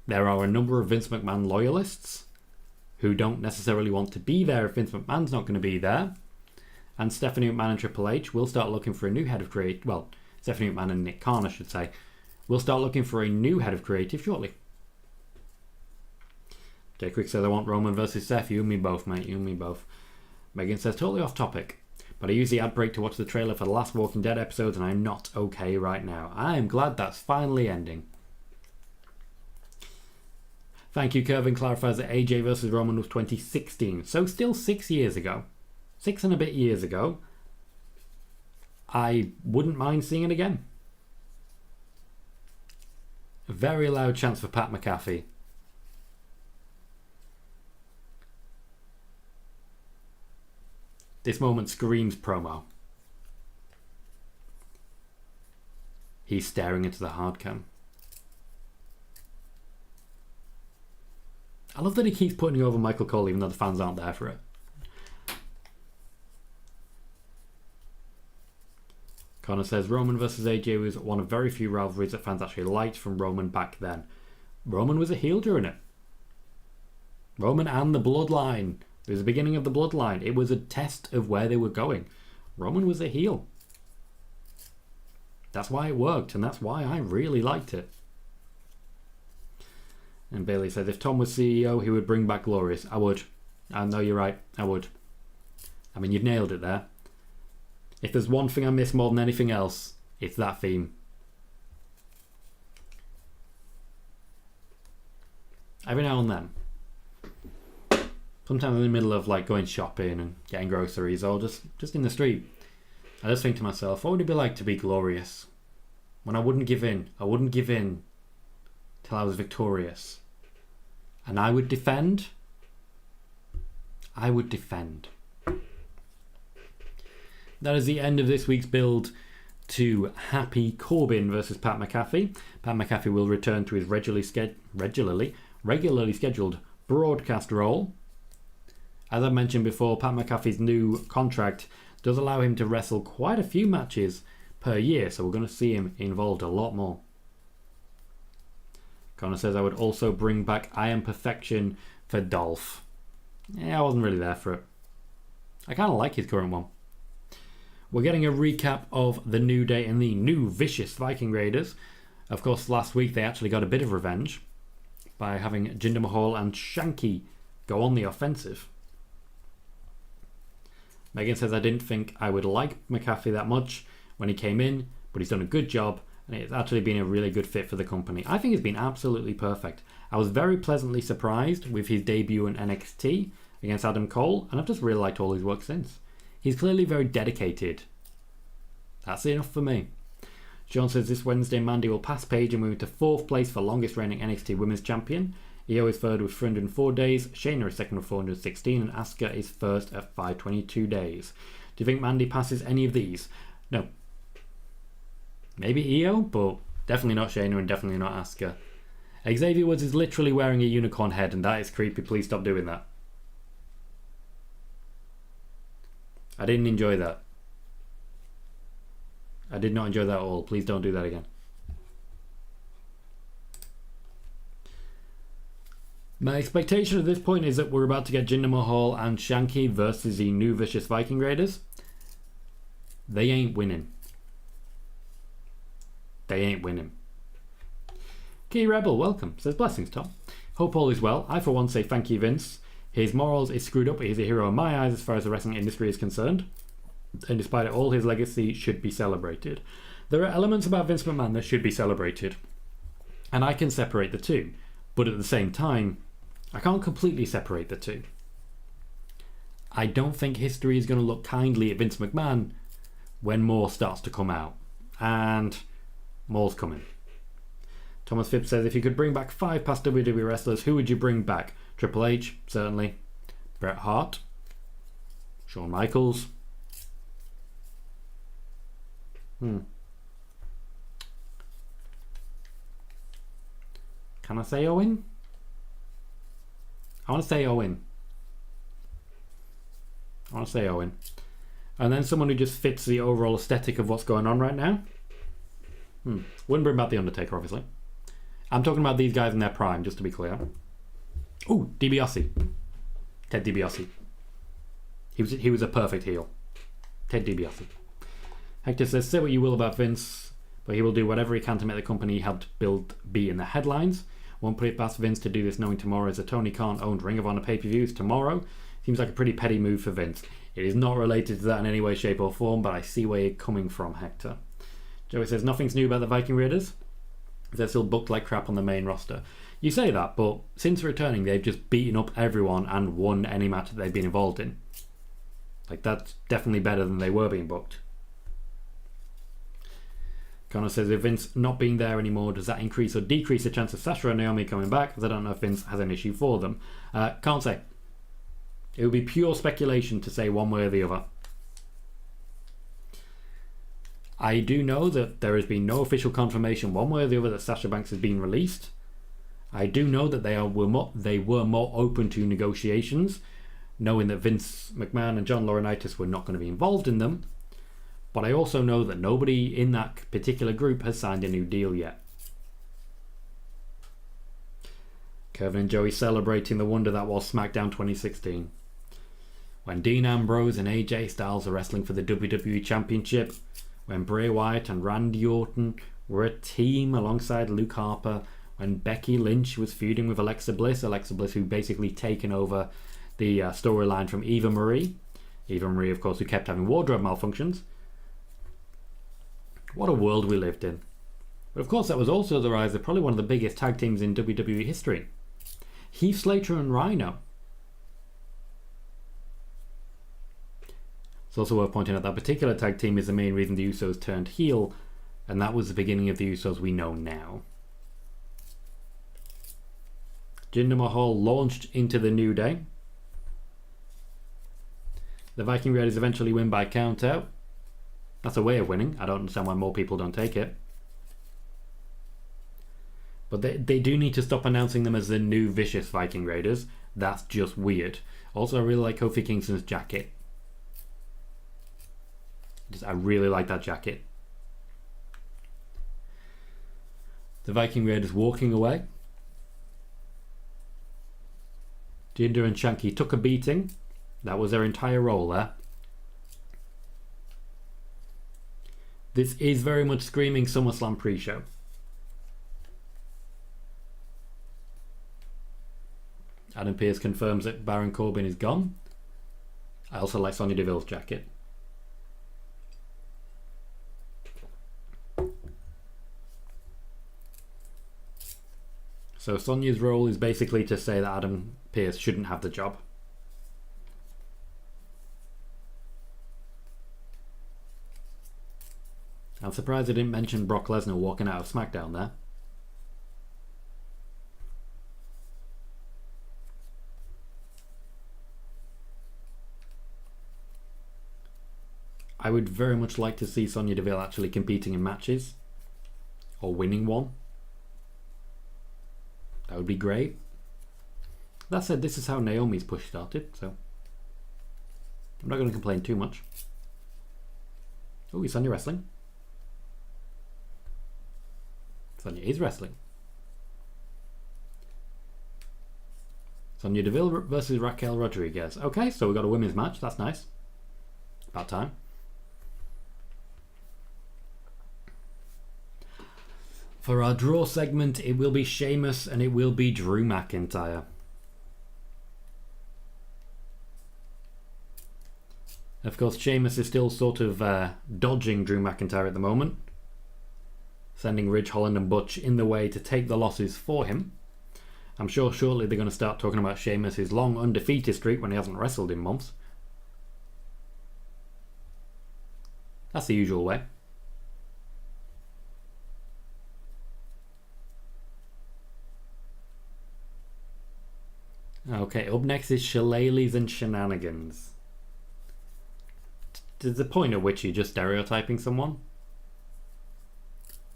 There are a number of Vince McMahon loyalists who don't necessarily want to be there if Vince McMahon's not going to be there. And Stephanie McMahon and Triple H will start looking for a new head of creative. Well, Stephanie McMahon and Nick Khan, I should say, will start looking for a new head of creative shortly. Jay Quick says, I want Roman versus Seth. You and me both, mate. You and me both. Megan says, totally off topic, but I use the ad break to watch the trailer for the last Walking Dead episodes and I'm not okay right now. I am glad that's finally ending. Thank you, Kervin clarifies that AJ versus Roman was 2016. So still 6 years ago. 6 and a bit years ago. I wouldn't mind seeing it again. A very loud chance for Pat McAfee. This moment screams promo. He's staring into the hard cam. I love that he keeps putting over Michael Cole even though the fans aren't there for it. Connor says Roman versus AJ was one of very few rivalries that fans actually liked from Roman back then. Roman was a heel during it. Roman and the Bloodline. It was the beginning of the Bloodline. It was a test of where they were going. Roman was a heel. That's why it worked, and that's why I really liked it. And Bailey says, if Tom was CEO, he would bring back Glorious. I would. I know you're right. I would. I mean, you've nailed it there. If there's one thing I miss more than anything else, it's that theme. Every now and then. Sometimes in the middle of like going shopping and getting groceries or just in the street, I just think to myself, what would it be like to be glorious? When I wouldn't give in. I wouldn't give in till I was victorious. And I would defend. I would defend. That is the end of this week's build to Happy Corbin versus Pat McAfee. Pat McAfee will return to his regularly scheduled broadcast role. As I mentioned before, Pat McAfee's new contract does allow him to wrestle quite a few matches per year, so we're going to see him involved a lot more. Connor says I would also bring back I Am Perfection for Dolph. Yeah, I wasn't really there for it. I kind of like his current one. We're getting a recap of the New Day and the new vicious Viking Raiders. Of course, last week they actually got a bit of revenge by having Jinder Mahal and Shanky go on the offensive. Megan says, I didn't think I would like McAfee that much when he came in, but he's done a good job and it's actually been a really good fit for the company. I think it's been absolutely perfect. I was very pleasantly surprised with his debut in NXT against Adam Cole, and I've just really liked all his work since. He's clearly very dedicated. That's enough for me. Sean says this Wednesday Mandy will pass Paige and move to 4th place for longest reigning NXT Women's Champion. Io is 3rd with 304 days, Shayna is 2nd with 416, and Asuka is 1st at 522 days. Do you think Mandy passes any of these? No. Maybe Io, but definitely not Shayna and definitely not Asuka. Xavier Woods is literally wearing a unicorn head and that is creepy. Please stop doing that. I didn't enjoy that. I did not enjoy that at all. Please don't do that again. My expectation at this point is that we're about to get Jinder Mahal and Shanky versus the new vicious Viking Raiders. They ain't winning. They ain't winning. Key Rebel, welcome. Says blessings, Tom. Hope all is well. I for one say thank you, Vince. His morals is screwed up, but he's a hero in my eyes as far as the wrestling industry is concerned. And despite it all, his legacy should be celebrated. There are elements about Vince McMahon that should be celebrated. And I can separate the two. But at the same time, I can't completely separate the two. I don't think history is going to look kindly at Vince McMahon when more starts to come out. And more's coming. Thomas Phipps says, if you could bring back 5 past WWE wrestlers, who would you bring back? Triple H, certainly. Bret Hart. Shawn Michaels. Can I say Owen? I want to say Owen. And then someone who just fits the overall aesthetic of what's going on right now. Wouldn't bring back The Undertaker, obviously. I'm talking about these guys in their prime, just to be clear. Ooh, DiBiase. Ted DiBiase. He was a perfect heel. Ted DiBiase. Hector says, say what you will about Vince, but he will do whatever he can to make the company he helped build be in the headlines. Won't put it past Vince to do this knowing tomorrow is a Tony Khan-owned Ring of Honor pay-per-views tomorrow. Seems like a pretty petty move for Vince. It is not related to that in any way, shape or form, but I see where you're coming from, Hector. Joey says, nothing's new about the Viking Raiders. They're still booked like crap on the main roster. You say that, but since returning, they've just beaten up everyone and won any match that they've been involved in. Like, that's definitely better than they were being booked. Connor says, if Vince not being there anymore, does that increase or decrease the chance of Sasha and Naomi coming back? Because I don't know if Vince has an issue for them. Can't say. It would be pure speculation to say one way or the other. I do know that there has been no official confirmation one way or the other that Sasha Banks has been released. I do know that they were more open to negotiations, knowing that Vince McMahon and John Laurinaitis were not going to be involved in them. But I also know that nobody in that particular group has signed a new deal yet. Kevin and Joey celebrating the wonder that was SmackDown 2016. When Dean Ambrose and AJ Styles are wrestling for the WWE Championship, when Bray Wyatt and Randy Orton were a team alongside Luke Harper, when Becky Lynch was feuding with Alexa Bliss who basically taken over the storyline from Eva Marie, of course, who kept having wardrobe malfunctions. What a world we lived in. But of course that was also the rise of probably one of the biggest tag teams in WWE history. Heath Slater and Rhino. It's also worth pointing out that particular tag team is the main reason the Usos turned heel, and that was the beginning of the Usos we know now. Jinder Mahal launched into the New Day. The Viking Raiders eventually win by count out. That's a way of winning. I don't understand why more people don't take it. But they do need to stop announcing them as the new vicious Viking Raiders. That's just weird. Also, I really like Kofi Kingston's jacket. I really like that jacket. The Viking Raiders walking away. Jinder and Shanky took a beating. That was their entire role there. This is very much screaming SummerSlam pre-show. Adam Pearce confirms that Baron Corbin is gone. I also like Sonya Deville's jacket. So Sonya's role is basically to say that Adam Pearce shouldn't have the job. I'm surprised I didn't mention Brock Lesnar walking out of SmackDown there. I would very much like to see Sonya Deville actually competing in matches or winning one. That would be great. That said, this is how Naomi's push started, so I'm not going to complain too much. Oh, is Sonya wrestling? Sonya is wrestling. Sonya Deville versus Raquel Rodriguez. Okay, so we've got a women's match. That's nice. About time. For our draw segment, it will be Sheamus and it will be Drew McIntyre. Of course, Sheamus is still sort of dodging Drew McIntyre at the moment, sending Ridge Holland and Butch in the way to take the losses for him. I'm sure shortly they're going to start talking about Sheamus' long undefeated streak when he hasn't wrestled in months. That's the usual way. Okay, up next is Shillelaghs and Shenanigans. There's a point at which you're just stereotyping someone.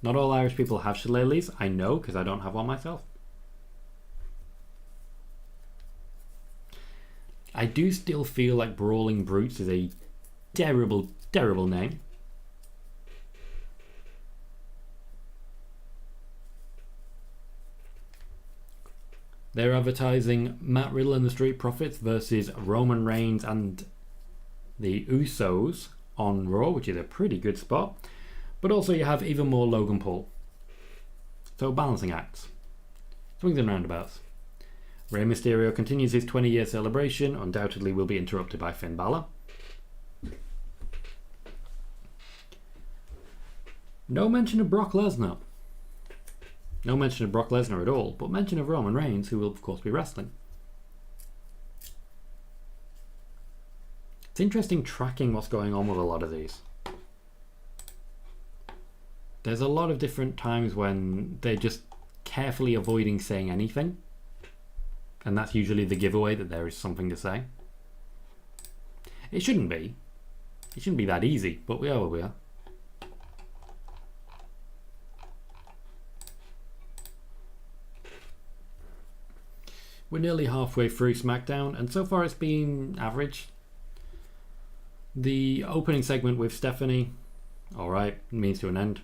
Not all Irish people have shillelaghs. I know, because I don't have one myself. I do still feel like Brawling Brutes is a terrible, terrible name. They're advertising Matt Riddle and the Street Profits versus Roman Reigns and the Usos on Raw, which is a pretty good spot. But also you have even more Logan Paul. So balancing acts. Swings and roundabouts. Rey Mysterio continues his 20-year celebration. Undoubtedly will be interrupted by Finn Balor. No mention of Brock Lesnar. No mention of Brock Lesnar at all, but mention of Roman Reigns, who will of course be wrestling. It's interesting tracking what's going on with a lot of these. There's a lot of different times when they're just carefully avoiding saying anything, and that's usually the giveaway that there is something to say. It shouldn't be. It shouldn't be that easy, but we are where we are. We're nearly halfway through SmackDown, and so far it's been average. The opening segment with Stephanie, alright, means to an end.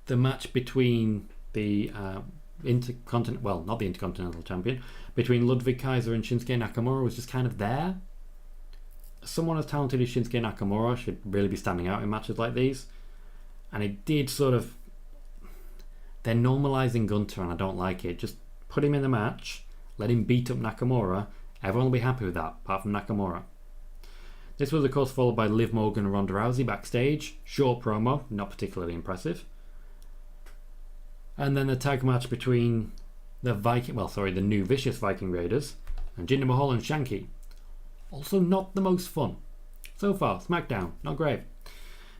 The match between the Intercontinental, not the Intercontinental Champion, between Ludwig Kaiser and Shinsuke Nakamura was just kind of there. Someone as talented as Shinsuke Nakamura should really be standing out in matches like these. And it did sort of... They're normalising Gunter and I don't like it. Just put him in the match, let him beat up Nakamura. Everyone will be happy with that, apart from Nakamura. This was of course followed by Liv Morgan and Ronda Rousey backstage. Short promo, not particularly impressive. And then the tag match between the new Vicious Viking Raiders and Jinder Mahal and Shanky. Also not the most fun. So far, SmackDown, not great.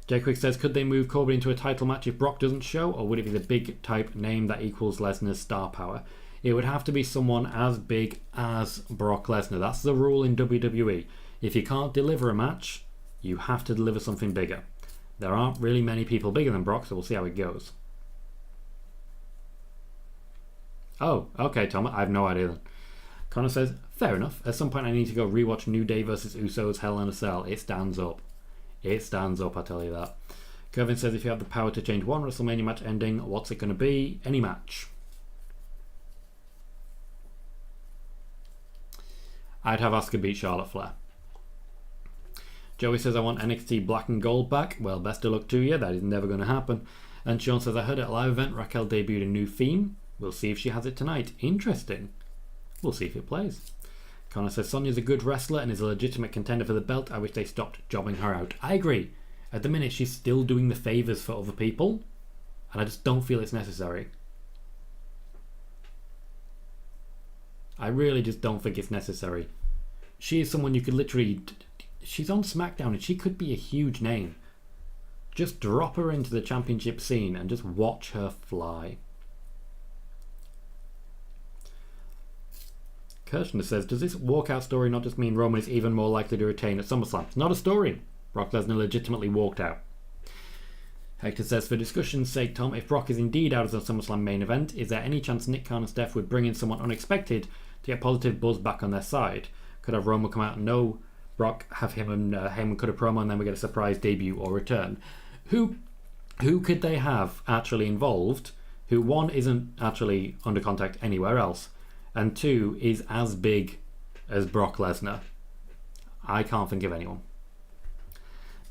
Jay Quick says, could they move Corbin into a title match if Brock doesn't show, or would it be the big type name that equals Lesnar's star power? It would have to be someone as big as Brock Lesnar. That's the rule in WWE. If you can't deliver a match, you have to deliver something bigger. There aren't really many people bigger than Brock, so we'll see how it goes. Oh, okay, Tom, I have no idea then. Connor says, fair enough. At some point I need to go rewatch New Day vs Usos Hell in a Cell. It stands up. It stands up, I tell you that. Kevin says, if you have the power to change one WrestleMania match ending, what's it going to be? Any match. I'd have Asuka beat Charlotte Flair. Joey says, I want NXT Black and Gold back. Well, best of luck to you. That is never going to happen. And Sean says, I heard at a live event Raquel debuted a new theme. We'll see if she has it tonight. Interesting. We'll see if it plays. Connor says, Sonya's a good wrestler and is a legitimate contender for the belt. I wish they stopped jobbing her out. I agree. At the minute, she's still doing the favours for other people. And I just don't feel it's necessary. I really just don't think it's necessary. She is someone you could literally... She's on SmackDown and she could be a huge name. Just drop her into the championship scene and just watch her fly. Kirshner says, does this walkout story not just mean Roman is even more likely to retain at SummerSlam? It's not a story. Brock Lesnar legitimately walked out. Hector says, for discussion's sake, Tom, if Brock is indeed out of the SummerSlam main event, is there any chance Nick Khan and Steph would bring in someone unexpected to get positive buzz back on their side? Could have Roman come out and know Brock, have him and Heyman cut a promo, and then we get a surprise debut or return. Who could they have actually involved who, one, isn't actually under contract anywhere else, and two, is as big as Brock Lesnar? I can't think of anyone.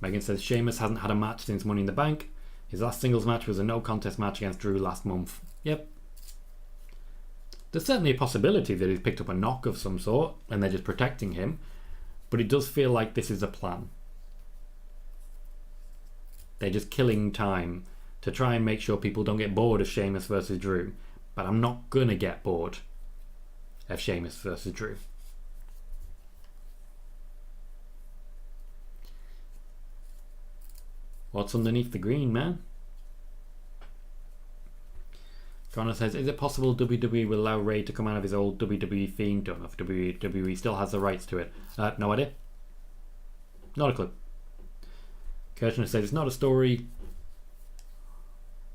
Megan says, Sheamus hasn't had a match since Money in the Bank. His last singles match was a no contest match against Drew last month. Yep. There's certainly a possibility that he's picked up a knock of some sort and they're just protecting him, but it does feel like this is a plan. They're just killing time to try and make sure people don't get bored of Sheamus versus Drew, but I'm not gonna get bored of Sheamus versus Drew. What's underneath the green, man? Connor says, is it possible WWE will allow Ray to come out of his old WWE theme? Don't know if WWE still has the rights to it. No idea. Not a clue. Kirchner says, it's not a story,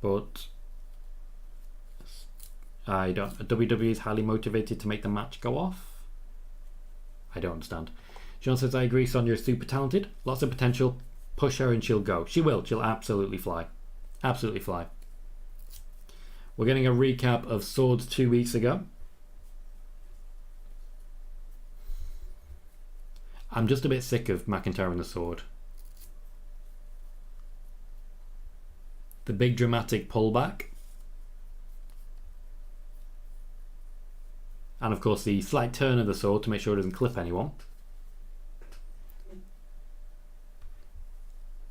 but I don't. WWE is highly motivated to make the match go off. I don't understand. John says, I agree, Sonya is super talented. Lots of potential. Push her and she'll go. She will. She'll absolutely fly. Absolutely fly. We're getting a recap of Swords 2 weeks ago. I'm just a bit sick of McIntyre and the Sword. The big dramatic pullback. And of course the slight turn of the sword to make sure it doesn't clip anyone.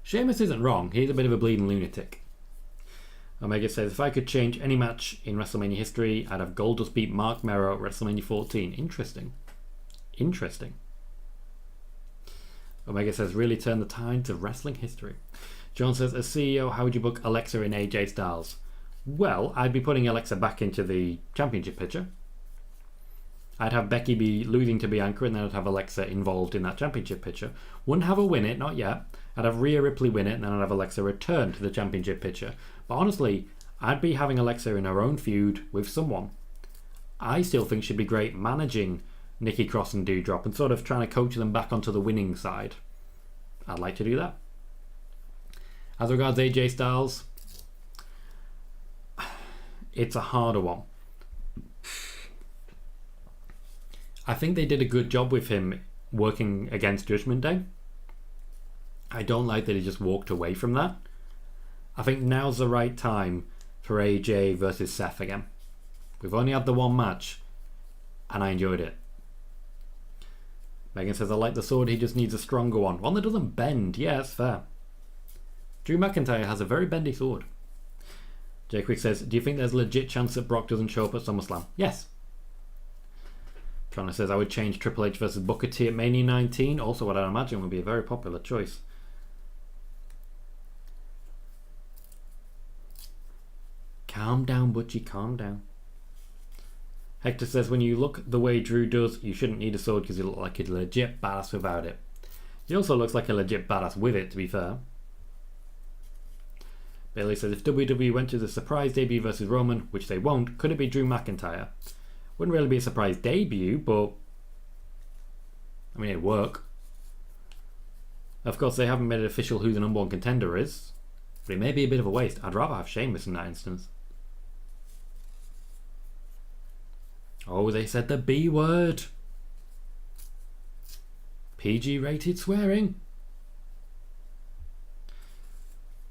Sheamus isn't wrong. He's a bit of a bleeding lunatic. Omega says, if I could change any match in WrestleMania history, I'd have Goldust beat Mark Merrow at WrestleMania 14. Interesting. Interesting. Omega says, really turn the tides of wrestling history. John says, as CEO, how would you book Alexa in AJ Styles? Well, I'd be putting Alexa back into the championship picture. I'd have Becky be losing to Bianca, and then I'd have Alexa involved in that championship picture. Wouldn't have her win it, not yet. I'd have Rhea Ripley win it, and then I'd have Alexa return to the championship picture. But honestly, I'd be having Alexa in her own feud with someone. I still think she'd be great managing Nikki Cross and Doudrop and sort of trying to coach them back onto the winning side. I'd like to do that. As regards AJ Styles, it's a harder one. I think they did a good job with him working against Judgment Day. I don't like that he just walked away from that. I think now's the right time for AJ versus Seth again. We've only had the one match, and I enjoyed it. Megan says, I like the sword, he just needs a stronger one. One that doesn't bend. Yeah, that's fair. Drew McIntyre has a very bendy sword. Jay Quick says, do you think there's a legit chance that Brock doesn't show up at SummerSlam? Yes. Connor says, I would change Triple H versus Booker T at Mania 19. Also what I'd imagine would be a very popular choice. Calm down, Butchie, calm down. Hector says, when you look the way Drew does, you shouldn't need a sword because you look like a legit badass without it. He also looks like a legit badass with it, to be fair. Bailey says, if WWE went to the surprise debut versus Roman, which they won't, could it be Drew McIntyre? Wouldn't really be a surprise debut, but I mean, it'd work. Of course, they haven't made it official who the number one contender is, but it may be a bit of a waste. I'd rather have Sheamus in that instance. Oh, they said the B word. PG rated swearing.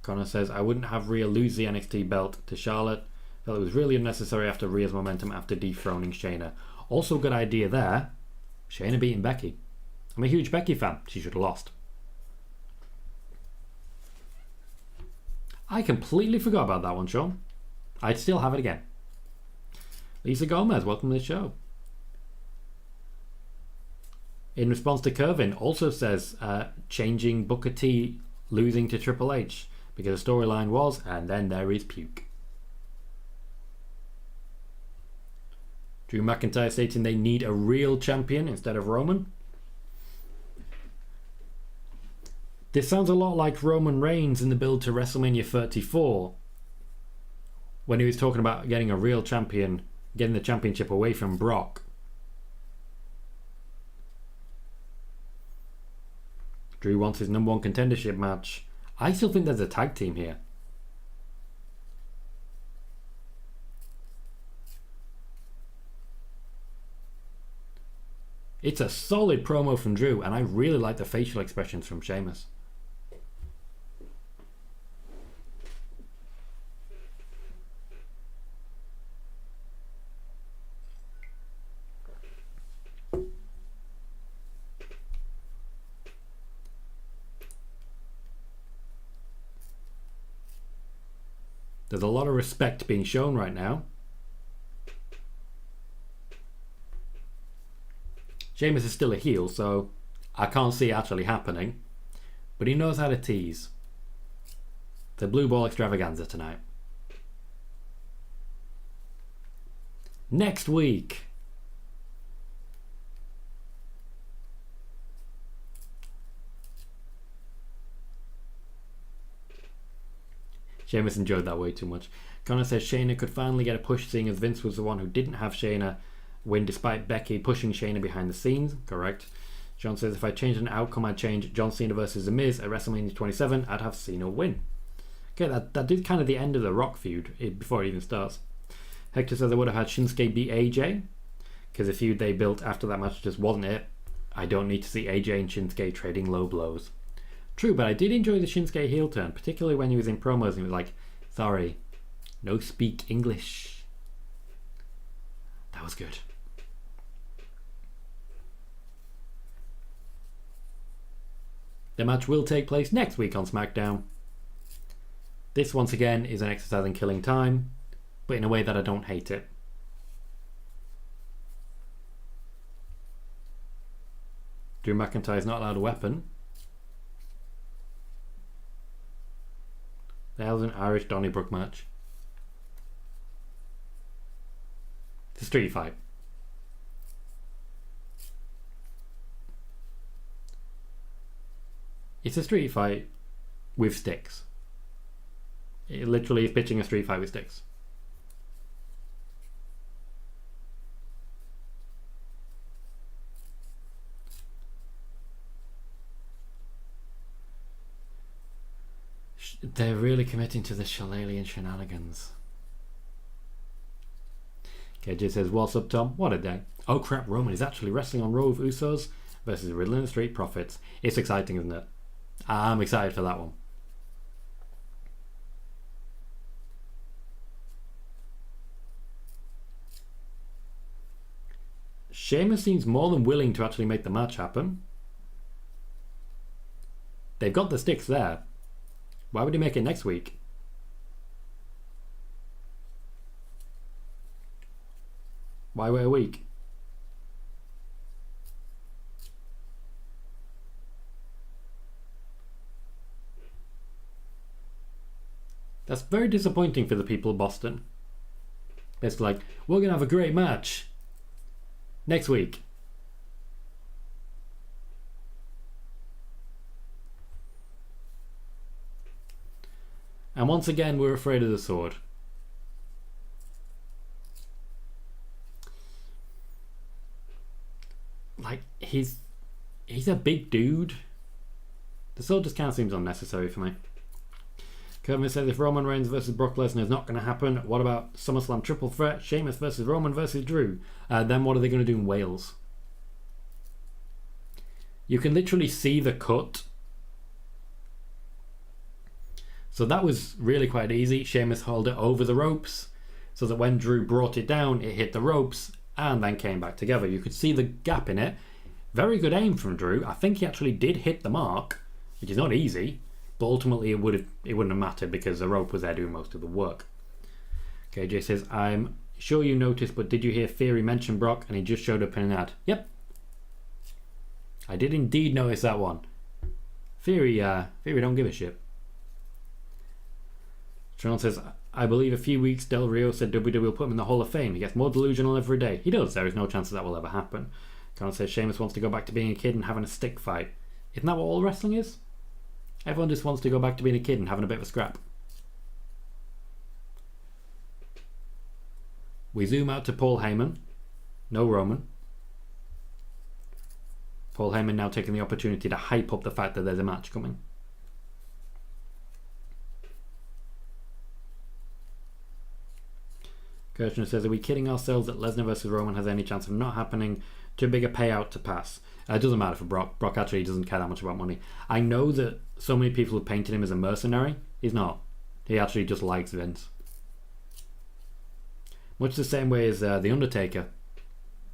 Connor says, I wouldn't have Rhea lose the NXT belt to Charlotte. Felt it was really unnecessary after Rhea's momentum after dethroning Shayna. Also, good idea there. Shayna beating Becky. I'm a huge Becky fan. She should have lost. I completely forgot about that one, Sean. I'd still have it again. Lisa Gomez, welcome to the show. In response to Corbin, also says changing Booker T losing to Triple H because the storyline was, and then there is puke. Drew McIntyre stating they need a real champion instead of Roman. This sounds a lot like Roman Reigns in the build to WrestleMania 34 when he was talking about getting a real champion, getting the championship away from Brock. Drew wants his number one contendership match. I still think there's a tag team here. It's a solid promo from Drew, and I really like the facial expressions from Sheamus. There's a lot of respect being shown right now. Sheamus is still a heel, so I can't see it actually happening. But he knows how to tease. The blue ball extravaganza tonight. Next week. Sheamus enjoyed that way too much. Connor says Shayna could finally get a push, seeing as Vince was the one who didn't have Shayna win despite Becky pushing Shayna behind the scenes. Correct. John says if I changed an outcome, I'd change John Cena versus The Miz at WrestleMania 27. I'd have Cena win. Okay, that did kind of the end of the Rock feud before it even starts. Hector says I would have had Shinsuke beat AJ because the feud they built after that match just wasn't it. I don't need to see AJ and Shinsuke trading low blows. True, but I did enjoy the Shinsuke heel turn, particularly when he was in promos and he was like, sorry, no speak English. That was good. The match will take place next week on SmackDown. This, once again, is an exercise in killing time, but in a way that I don't hate it. Drew McIntyre is not allowed a weapon. The hell's an Irish Donnybrook match? It's a street fight. It's a street fight with sticks. It literally is pitching a street fight with sticks. They're really committing to the shillelagh shenanigans. KJ says, what's up, Tom? What a day. Oh crap, Roman is actually wrestling on Raw with Usos versus Riddle and the Street Profits. It's exciting, isn't it? I'm excited for that one. Sheamus seems more than willing to actually make the match happen. They've got the sticks there. Why would he make it next week? Why wait a week? That's very disappointing for the people of Boston. It's like, we're going to have a great match next week. And once again, we're afraid of the sword. Like, he's a big dude. The sword just kind of seems unnecessary for me. Corbin says if Roman Reigns versus Brock Lesnar is not going to happen, what about SummerSlam triple threat, Sheamus versus Roman versus Drew? Then what are they going to do in Wales? You can literally see the cut So that was really quite easy. Sheamus held it over the ropes so that when Drew brought it down, it hit the ropes and then came back together. You could see the gap in it. Very good aim from Drew. I think he actually did hit the mark, which is not easy, but ultimately it wouldn't have mattered because the rope was there doing most of the work. Okay, Jay says, I'm sure you noticed, but did you hear Theory mention Brock and he just showed up in an ad? Yep. I did indeed notice that one. Theory don't give a shit. Sean says, I believe a few weeks Del Rio said WWE will put him in the Hall of Fame. He gets more delusional every day. He does. There is no chance that will ever happen. Colin says Sheamus wants to go back to being a kid and having a stick fight. Isn't that what all wrestling is? Everyone just wants to go back to being a kid and having a bit of a scrap. We zoom out to Paul Heyman. No Roman. Paul Heyman now taking the opportunity to hype up the fact that there's a match coming. Kirchner says, are we kidding ourselves that Lesnar versus Roman has any chance of not happening? Too big a payout to pass. It doesn't matter for Brock. Brock actually doesn't care that much about money. I know that so many people have painted him as a mercenary. He's not. He actually just likes Vince. Much the same way as The Undertaker.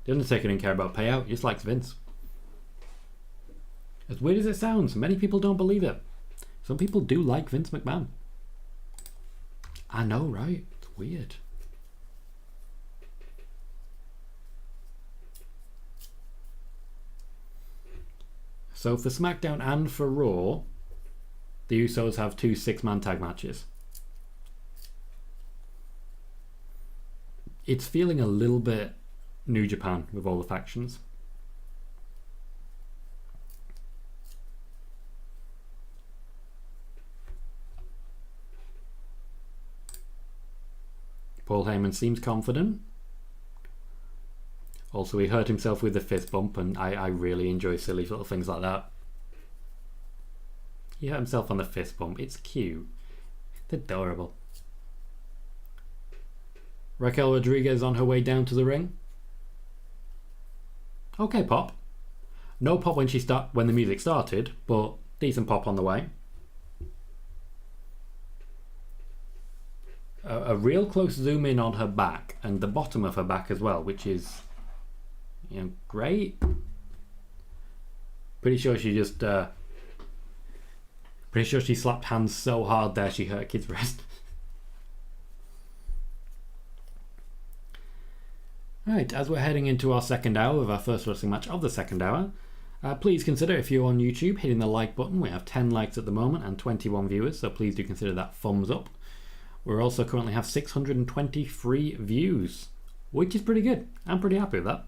The Undertaker didn't care about payout. He just likes Vince. As weird as it sounds, many people don't believe it. Some people do like Vince McMahon. I know, right? It's weird. So for SmackDown and for Raw, the Usos have 2 6-man tag matches. It's feeling a little bit New Japan with all the factions. Paul Heyman seems confident. Also, he hurt himself with the fist bump, and I really enjoy silly little things like that. He hurt himself on the fist bump. It's cute. It's adorable. Raquel Rodriguez on her way down to the ring. Okay, pop. No pop when when the music started, but decent pop on the way. A real close zoom in on her back and the bottom of her back as well, which is, great. Pretty sure she just pretty sure she slapped hands so hard there she hurt a kid's wrist. Right, as we're heading into our second hour of our first wrestling match of the second hour, please consider, if you're on YouTube, hitting the like button. We have 10 likes at the moment and 21 viewers, so please do consider that thumbs up. We also currently have 623 views, which is pretty good. I'm pretty happy with that.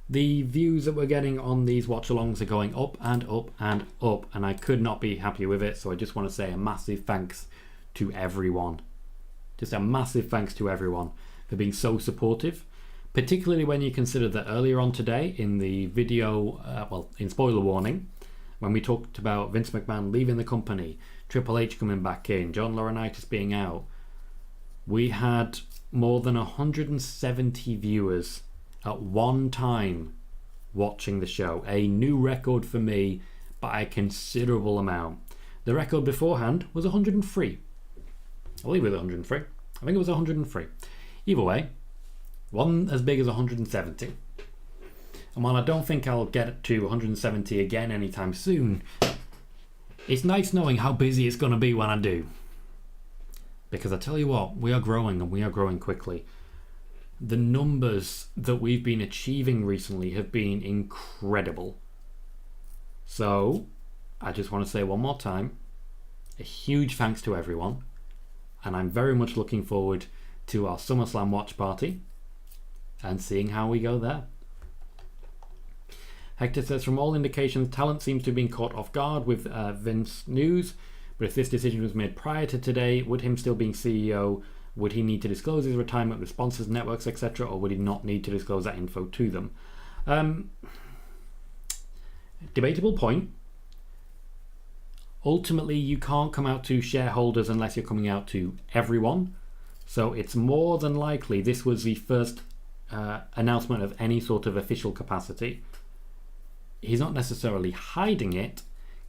The views that we're getting on these watch-alongs are going up and up and up, and I could not be happier with it, so I just want to say a massive thanks to everyone. Just a massive thanks to everyone for being so supportive, particularly when you consider that earlier on today in the video, in spoiler warning, when we talked about Vince McMahon leaving the company, Triple H coming back in, John Laurinaitis being out, we had more than 170 viewers at one time watching the show. A new record for me by a considerable amount. The record beforehand was 103. I believe it was 103. I think it was 103. Either way, one as big as 170. And while I don't think I'll get to 170 again anytime soon, it's nice knowing how busy it's going to be when I do. Because I tell you what, we are growing, and we are growing quickly. The numbers that we've been achieving recently have been incredible. So, I just want to say one more time, a huge thanks to everyone. And I'm very much looking forward to our SummerSlam watch party and seeing how we go there. Hector says, from all indications, talent seems to have been caught off guard with Vince news. But if this decision was made prior to today, would him still being CEO, would he need to disclose his retirement with sponsors, networks, etc., or would he not need to disclose that info to them? Debatable point. Ultimately, you can't come out to shareholders unless you're coming out to everyone. So it's more than likely this was the first announcement of any sort of official capacity. He's not necessarily hiding it.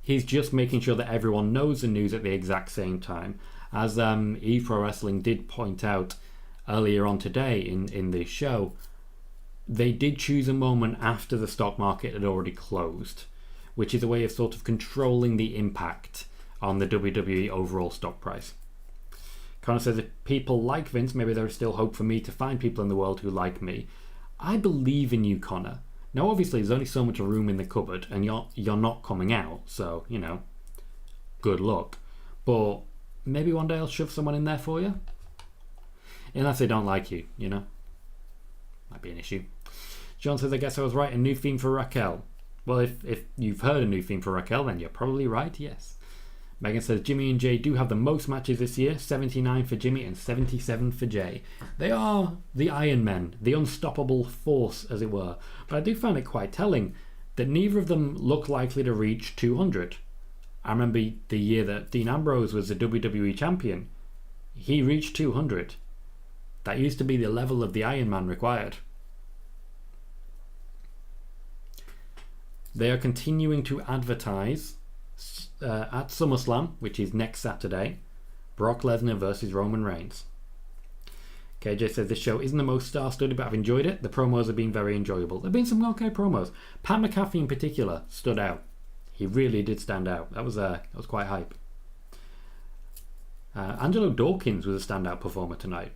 He's just making sure that everyone knows the news at the exact same time. As Pro Wrestling did point out earlier on today in the show, they did choose a moment after the stock market had already closed, which is a way of sort of controlling the impact on the WWE overall stock price. Connor says, if people like Vince, maybe there is still hope for me to find people in the world who like me. I believe in you, Connor. Now, obviously, there's only so much room in the cupboard, and you're not coming out, so, you know, good luck. But maybe one day I'll shove someone in there for you. Unless they don't like you, you know. Might be an issue. John says, I guess I was right, a new theme for Raquel. Well, if you've heard a new theme for Raquel, then you're probably right, yes. Megan says, Jimmy and Jay do have the most matches this year, 79 for Jimmy and 77 for Jay. They are the Iron Men, the unstoppable force, as it were. But I do find it quite telling that neither of them look likely to reach 200. I remember the year that Dean Ambrose was the WWE champion. He reached 200. That used to be the level of the Iron Man required. They are continuing to advertise at SummerSlam, which is next Saturday, Brock Lesnar versus Roman Reigns. KJ says this show isn't the most star-studded, but I've enjoyed it. The promos have been very enjoyable. There have been some okay promos. Pat McAfee in particular stood out. He really did stand out. That was quite hype. Angelo Dawkins was a standout performer tonight.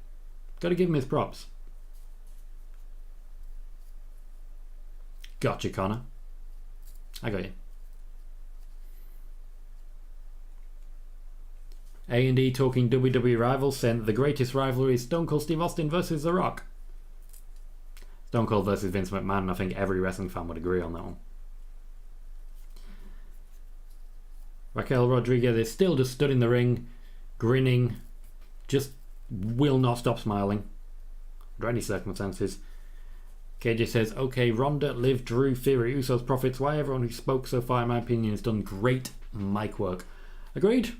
Got to give him his props. Gotcha, Connor. I got you. A&E talking WWE rivals, saying that the greatest rivalry is Stone Cold Steve Austin versus The Rock. Stone Cold versus Vince McMahon. I think every wrestling fan would agree on that one. Raquel Rodriguez is still just stood in the ring, grinning, just will not stop smiling under any circumstances. KJ says, okay, Ronda, Liv, Drew, Theory, Usos, Profits, why everyone who spoke so far, in my opinion, has done great mic work. Agreed?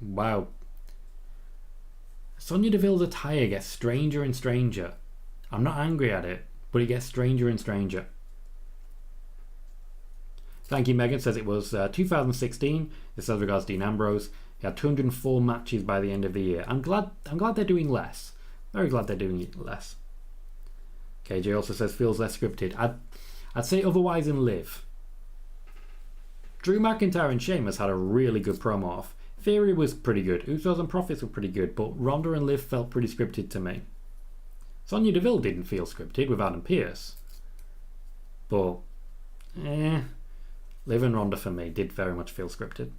Wow. Sonya Deville's attire gets stranger and stranger. I'm not angry at it, but it gets stranger and stranger. Thank you, Megan. Says it was 2016. This as regards Dean Ambrose. He had 204 matches by the end of the year. I'm glad they're doing less. Very glad they're doing less. KJ also says feels less scripted. I'd say otherwise in Liv. Drew McIntyre and Sheamus had a really good promo off. Theory was pretty good. Usos and Profits were pretty good, but Ronda and Liv felt pretty scripted to me. Sonya Deville didn't feel scripted with Adam Pearce. But, Liv and Ronda for me did very much feel scripted.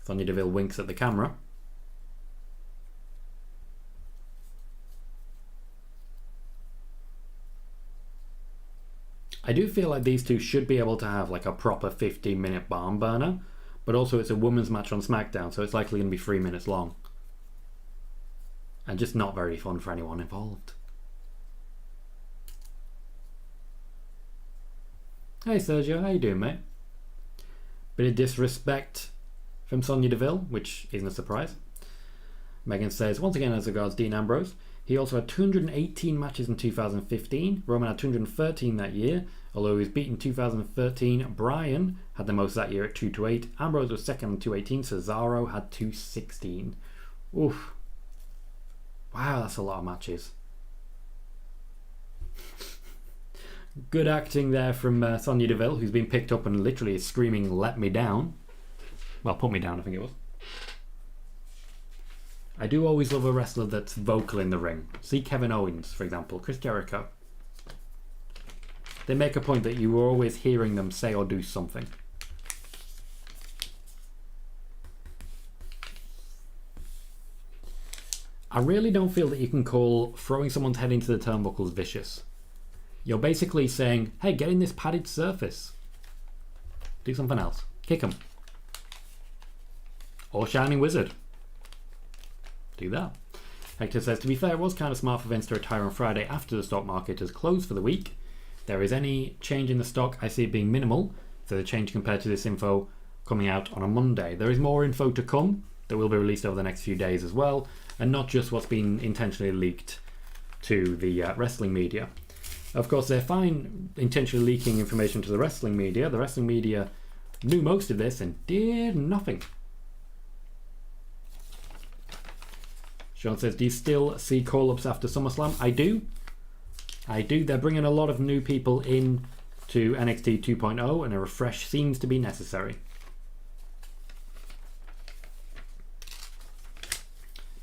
Sonya Deville winks at the camera. I do feel like these two should be able to have like a proper 15-minute barn burner, but also it's a women's match on SmackDown, so it's likely going to be 3 minutes long. And just not very fun for anyone involved. Hey Sergio, how you doing, mate? Bit of disrespect from Sonya Deville, which isn't a surprise. Megan says, once again as regards Dean Ambrose, he also had 218 matches in 2015. Roman had 213 that year, although he was beaten in 2013. Bryan had the most that year at 228. Ambrose was second on 218. Cesaro had 216. Oof. Wow, that's a lot of matches. Good acting there from Sonya Deville, who's been picked up and literally is screaming, let me down. Well, put me down, I think it was. I do always love a wrestler that's vocal in the ring. See Kevin Owens, for example, Chris Jericho. They make a point that you are always hearing them say or do something. I really don't feel that you can call throwing someone's head into the turnbuckles vicious. You're basically saying, hey, get in this padded surface. Do something else. Kick him. Or Shining Wizard. Do that. Hector says, to be fair, it was kind of smart for Vince to retire on Friday after the stock market has closed for the week. If there is any change in the stock, I see it being minimal. So the change compared to this info coming out on a Monday. There is more info to come that will be released over the next few days as well, and not just what's been intentionally leaked to the wrestling media. Of course, they're fine intentionally leaking information to the wrestling media. The wrestling media knew most of this and did nothing. Sean says, do you still see call-ups after SummerSlam? I do. They're bringing a lot of new people in to NXT 2.0 and a refresh seems to be necessary.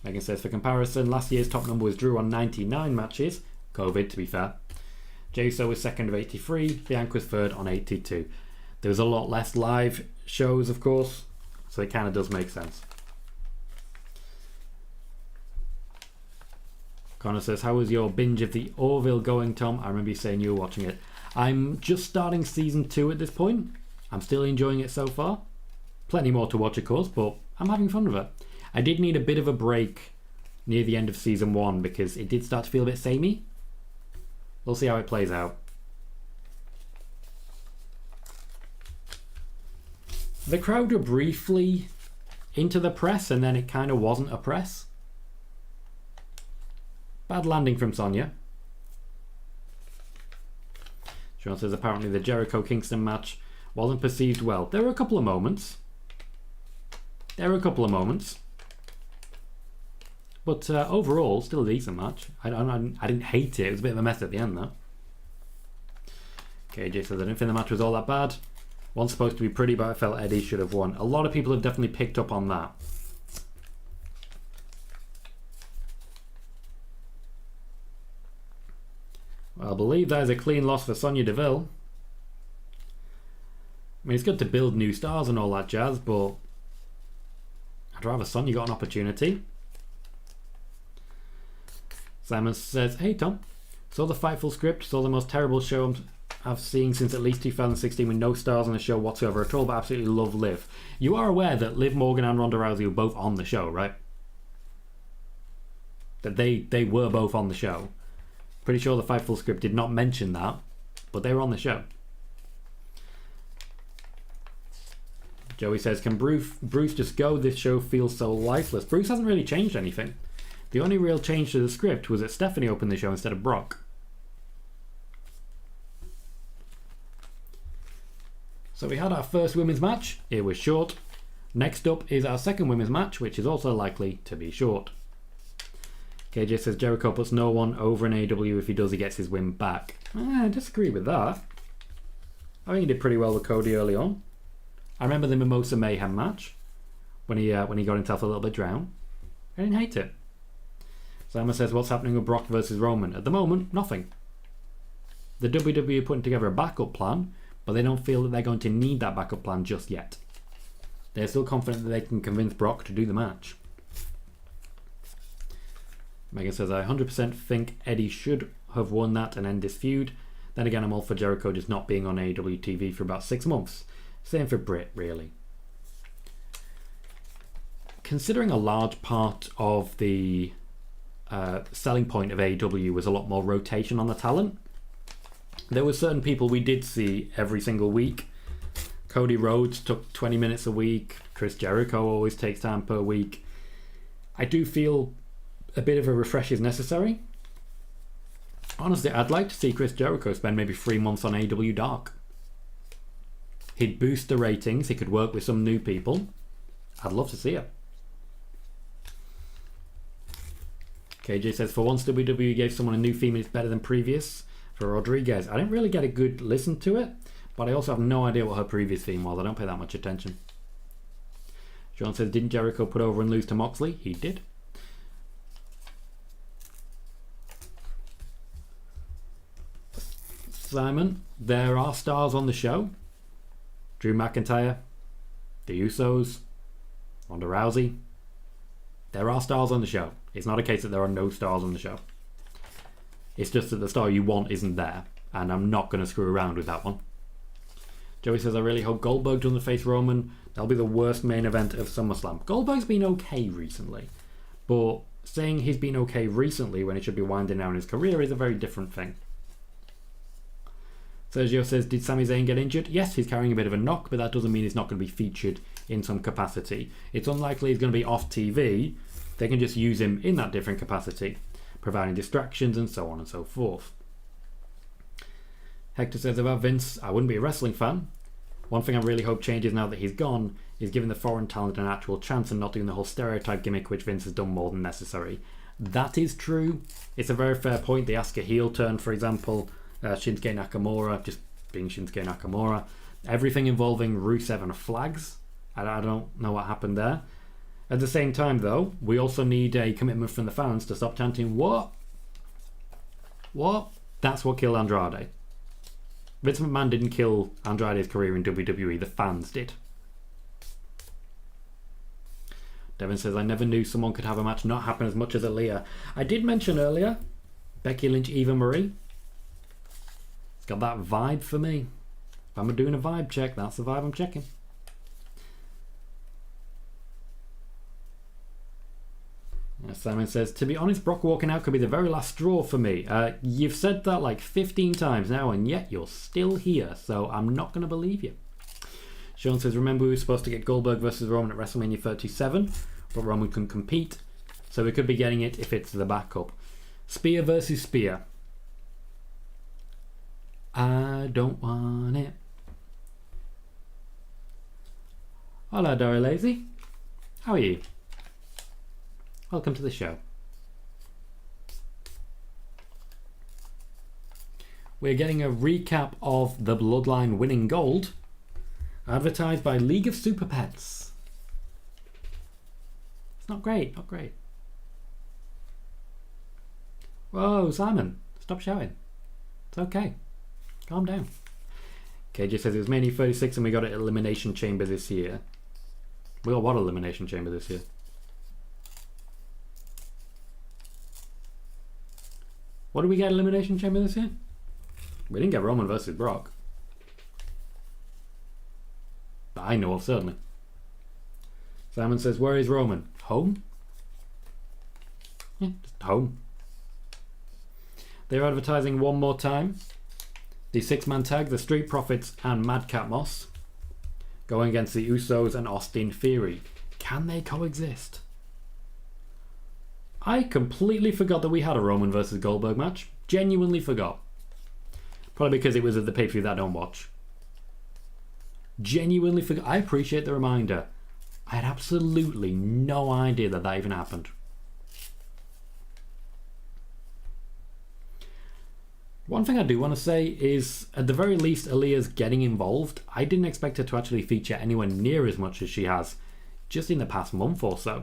Megan says, for comparison, last year's top number was Drew on 99 matches. COVID, to be fair. Jey Uso was second of 83. Bianca was third on 82. There was a lot less live shows, of course, so it kind of does make sense. Connor says, how was your binge of the Orville going, Tom? I remember you saying you were watching it. I'm just starting season 2 at this point. I'm still enjoying it so far. Plenty more to watch, of course, but I'm having fun with it. I did need a bit of a break near the end of season 1 because it did start to feel a bit samey. We'll see how it plays out. The crowd were briefly into the press and then it kind of wasn't a press. Bad landing from Sonya. Sean says apparently the Jericho-Kingston match wasn't perceived well. There were a couple of moments. But overall, still a decent match. I didn't hate it. It was a bit of a mess at the end, though. KJ says, I didn't think the match was all that bad. One's supposed to be pretty, but I felt Eddie should have won. A lot of people have definitely picked up on that. Well, I believe that is a clean loss for Sonya Deville. I mean, it's good to build new stars and all that jazz, but I'd rather Sonya got an opportunity. Simon says, hey Tom, saw the Fightful script, saw the most terrible show I've seen since at least 2016 with no stars on the show whatsoever at all, but absolutely love Liv. You are aware that Liv Morgan and Ronda Rousey were both on the show, right? That they were both on the show. Pretty sure the Fightful script did not mention that, but they were on the show. Joey says, can Bruce just go? This show feels so lifeless. Bruce hasn't really changed anything. The only real change to the script was that Stephanie opened the show instead of Brock. So we had our first women's match. It was short. Next up is our second women's match, which is also likely to be short. KJ says Jericho puts no one over in AEW. If he does, he gets his win back. I disagree with that. I think he did pretty well with Cody early on. I remember the Mimosa Mayhem match when he got himself a little bit drowned. I didn't hate it. Simon says, what's happening with Brock versus Roman? At the moment, nothing. The WWE are putting together a backup plan, but they don't feel that they're going to need that backup plan just yet. They're still confident that they can convince Brock to do the match. Megan says, I 100% think Eddie should have won that and end this feud. Then again, I'm all for Jericho just not being on AEW TV for about 6 months. Same for Britt, really. Considering a large part of the selling point of AEW was a lot more rotation on the talent, there were certain people we did see every single week. Cody Rhodes took 20 minutes a week. Chris Jericho always takes time per week. I do feel a bit of a refresh is necessary. Honestly, I'd like to see Chris Jericho spend maybe 3 months on AEW Dark. He'd boost the ratings. He could work with some new people. I'd love to see it. KJ says, for once WWE gave someone a new theme and it's better than previous. For Rodriguez, I didn't really get a good listen to it, but I also have no idea what her previous theme was. I don't pay that much attention. John says, didn't Jericho put over and lose to Moxley? He did. Simon, there are stars on the show. Drew McIntyre, the Usos, Ronda Rousey. There are stars on the show. It's not a case that there are no stars on the show. It's just that the star you want isn't there, and I'm not going to screw around with that one. Joey says, I really hope Goldberg doesn't face Roman. That'll be the worst main event of SummerSlam. Goldberg's been okay recently, but saying he's been okay recently when he should be winding down his career is a very different thing. Sergio says, did Sami Zayn get injured? Yes, he's carrying a bit of a knock, but that doesn't mean he's not going to be featured in some capacity. It's unlikely he's going to be off TV. They can just use him in that different capacity, providing distractions and so on and so forth. Hector says about Vince, I wouldn't be a wrestling fan. One thing I really hope changes now that he's gone is giving the foreign talent an actual chance and not doing the whole stereotype gimmick which Vince has done more than necessary. That is true. It's a very fair point. The Asuka heel turn, for example, Shinsuke Nakamura, just being Shinsuke Nakamura. Everything involving Rusev and flags. I don't know what happened there. At the same time, though, we also need a commitment from the fans to stop chanting, what? What? That's what killed Andrade. Vince McMahon didn't kill Andrade's career in WWE, the fans did. Devin says, I never knew someone could have a match not happen as much as Aaliyah. I did mention earlier, Becky Lynch, Eva Marie. It's got that vibe for me. If I'm doing a vibe check, that's the vibe I'm checking. Simon says, to be honest, Brock walking out could be the very last straw for me. You've said that like 15 times now, and yet you're still here, so I'm not going to believe you. Sean says, remember we were supposed to get Goldberg versus Roman at WrestleMania 37, but Roman couldn't compete, so we could be getting it if it's the backup. Spear versus Spear. I don't want it. Hola, Dory Lazy. How are you? Welcome to the show. We're getting a recap of the Bloodline winning gold, advertised by League of Super Pets. It's not great, not great. Whoa, Simon, stop shouting. It's okay. Calm down. KJ says it was mainly 36 and we got it at Elimination Chamber this year. We got what Elimination Chamber this year? What did we get Elimination Chamber this year? We didn't get Roman versus Brock. That I know of, certainly. Simon says, where is Roman? Home? Yeah, just home. They're advertising one more time. The 6-man tag, the Street Profits and Madcap Moss, going against the Usos and Austin Theory. Can they coexist? I completely forgot that we had a Roman versus Goldberg match. Genuinely forgot. Probably because it was at the pay-per-view that I don't watch. Genuinely forgot. I appreciate the reminder. I had absolutely no idea that that even happened. One thing I do want to say is, at the very least, Aaliyah's getting involved. I didn't expect her to actually feature anywhere near as much as she has just in the past month or so.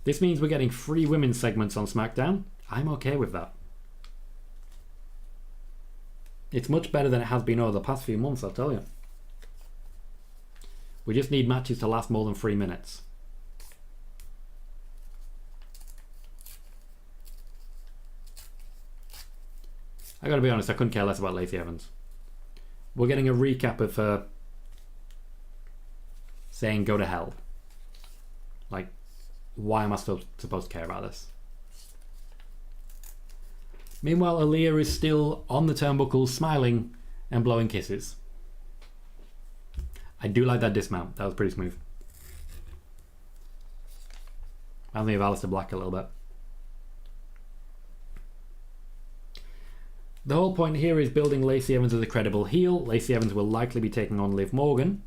This means we're getting 3 women's segments on SmackDown. I'm okay with that. It's much better than it has been over the past few months, I'll tell you. We just need matches to last more than 3 minutes. I gotta be honest, I couldn't care less about Lacey Evans. We're getting a recap of her saying go to hell. Like, why am I still supposed to care about this? Meanwhile, Aaliyah is still on the turnbuckles, smiling and blowing kisses. I do like that dismount. That was pretty smooth. Reminds me of Aleister Black a little bit. The whole point here is building Lacey Evans as a credible heel. Lacey Evans will likely be taking on Liv Morgan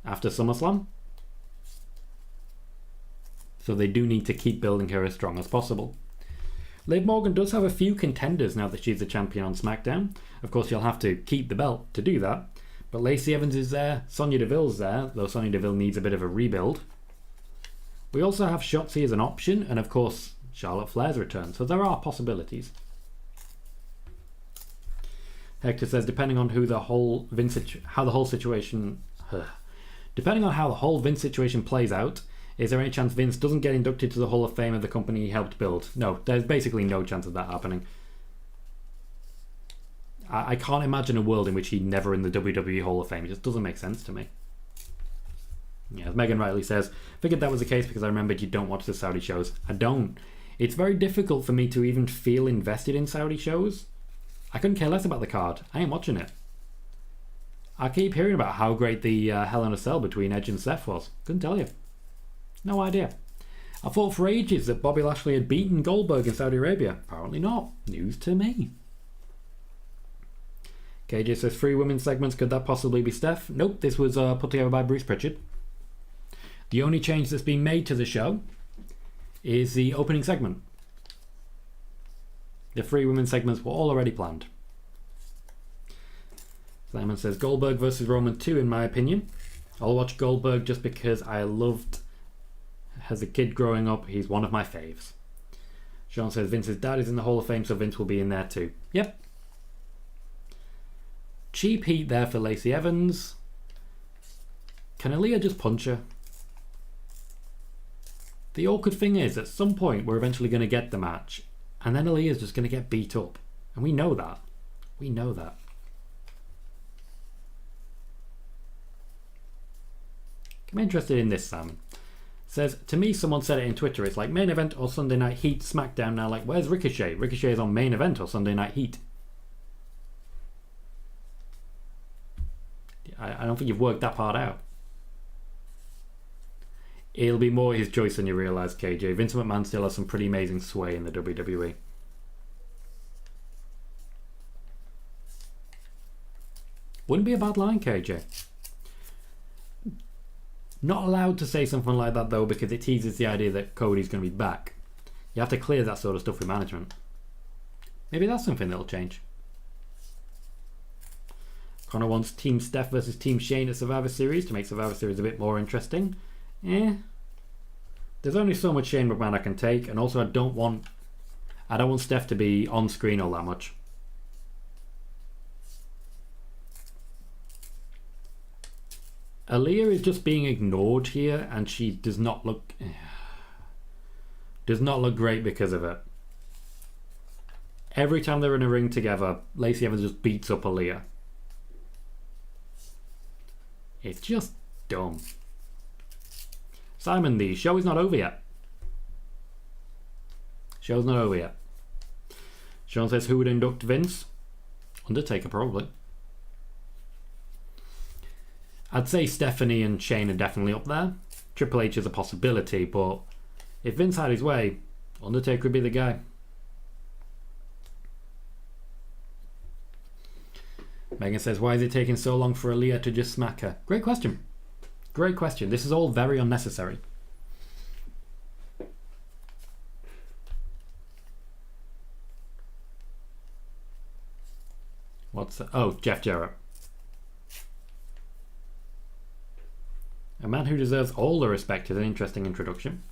after SummerSlam. So they do need to keep building her as strong as possible. Liv Morgan does have a few contenders now that she's the champion on SmackDown. Of course, you'll have to keep the belt to do that. But Lacey Evans is there. Sonya Deville's there, though Sonya Deville needs a bit of a rebuild. We also have Shotzi as an option, and of course, Charlotte Flair's return. So there are possibilities. Hector says, depending on how the whole Vince situation plays out, is there any chance Vince doesn't get inducted to the Hall of Fame of the company he helped build? No, there's basically no chance of that happening. I can't imagine a world in which he's never in the WWE Hall of Fame. It just doesn't make sense to me. Yeah, as Megan Riley says, figured that was the case because I remembered you don't watch the Saudi shows. I don't. It's very difficult for me to even feel invested in Saudi shows. I couldn't care less about the card. I ain't watching it. I keep hearing about how great the Hell in a Cell between Edge and Seth was. Couldn't tell you. No idea. I thought for ages that Bobby Lashley had beaten Goldberg in Saudi Arabia. Apparently not. News to me. KJ says 3 women's segments. Could that possibly be Steph? Nope, this was put together by Bruce Pritchard. The only change that's been made to the show is the opening segment. The 3 women's segments were all already planned. Simon says Goldberg versus Roman 2 in my opinion. I'll watch Goldberg just because I loved as a kid growing up. He's one of my faves. Sean says Vince's dad is in the Hall of Fame, so Vince will be in there too. Yep. Cheap heat there for Lacey Evans. Can Aaliyah just punch her? The awkward thing is, at some point we're eventually going to get the match, and then Aaliyah's just going to get beat up. And we know that. We know that. I'm interested in this, Sam. Says, to me, someone said it in Twitter, it's like main event or Sunday Night Heat, SmackDown now. Like, where's Ricochet? Ricochet is on main event or Sunday Night Heat. I don't think you've worked that part out. It'll be more his choice than you realise, KJ. Vince McMahon still has some pretty amazing sway in the WWE. Wouldn't be a bad line, KJ. Not allowed to say something like that though, because it teases the idea that Cody's going to be back. You have to clear that sort of stuff with management. Maybe that's something that'll change. Connor wants Team Steph versus Team Shane at Survivor Series to make Survivor Series a bit more interesting. There's only so much Shane McMahon I can take, and also I don't want Steph to be on screen all that much. Aaliyah is just being ignored here, and she does not look great because of it. Every time they're in a ring together, Lacey Evans just beats up Aaliyah. It's just dumb. Simon, the show is not over yet. Show's not over yet. Sean says, who would induct Vince? Undertaker, probably. I'd say Stephanie and Shane are definitely up there. Triple H is a possibility, but if Vince had his way, Undertaker would be the guy. Megan says, why is it taking so long for Aaliyah to just smack her? Great question. Great question. This is all very unnecessary. What's that? Oh, Jeff Jarrett. A man who deserves all the respect is an interesting introduction.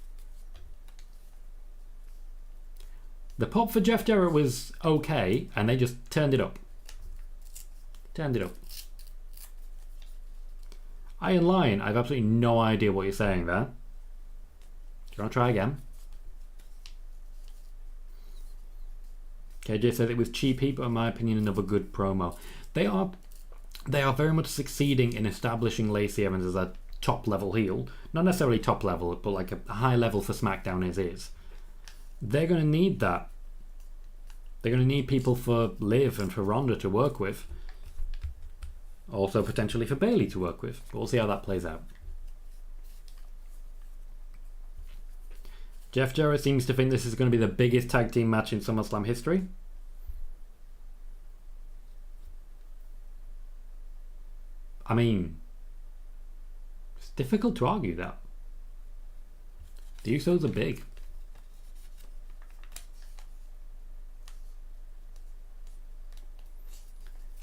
The pop for Jeff Jarrett was okay, and they just turned it up. Turned it up. Iron Lion, I've absolutely no idea what you're saying there. Do you want to try again? KJ says it was cheap heat, but in my opinion, another good promo. They are very much succeeding in establishing Lacey Evans as a top level heel. Not necessarily top level, but like a high level for SmackDown is. They're going to need that. They're going to need people for Liv and for Ronda to work with. Also potentially for Bayley to work with. But we'll see how that plays out. Jeff Jarrett seems to think this is going to be the biggest tag team match in SummerSlam history. I mean, it's difficult to argue that. The Usos are big.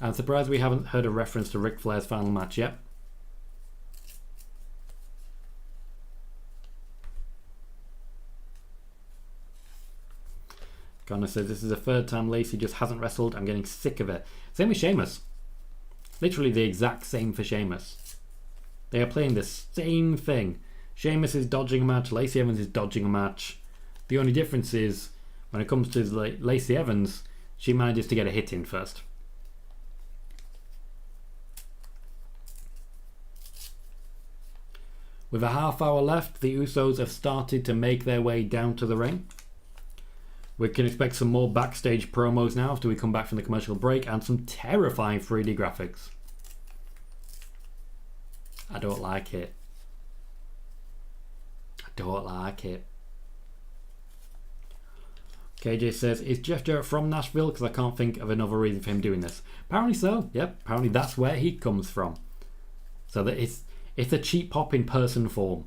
I'm surprised we haven't heard a reference to Ric Flair's final match yet. Connor says, this is the third time Lacey just hasn't wrestled. I'm getting sick of it. Same with Sheamus. Literally the exact same for Sheamus. They are playing the same thing. Sheamus is dodging a match. Lacey Evans is dodging a match. The only difference is, when it comes to Lacey Evans, she manages to get a hit in first. With a half hour left, the Usos have started to make their way down to the ring. We can expect some more backstage promos now after we come back from the commercial break, and some terrifying 3D graphics. I don't like it. I don't like it. KJ says, is Jeff Jarrett from Nashville? Because I can't think of another reason for him doing this. Apparently so. Yep, apparently that's where he comes from. So that it's a cheap pop in person form.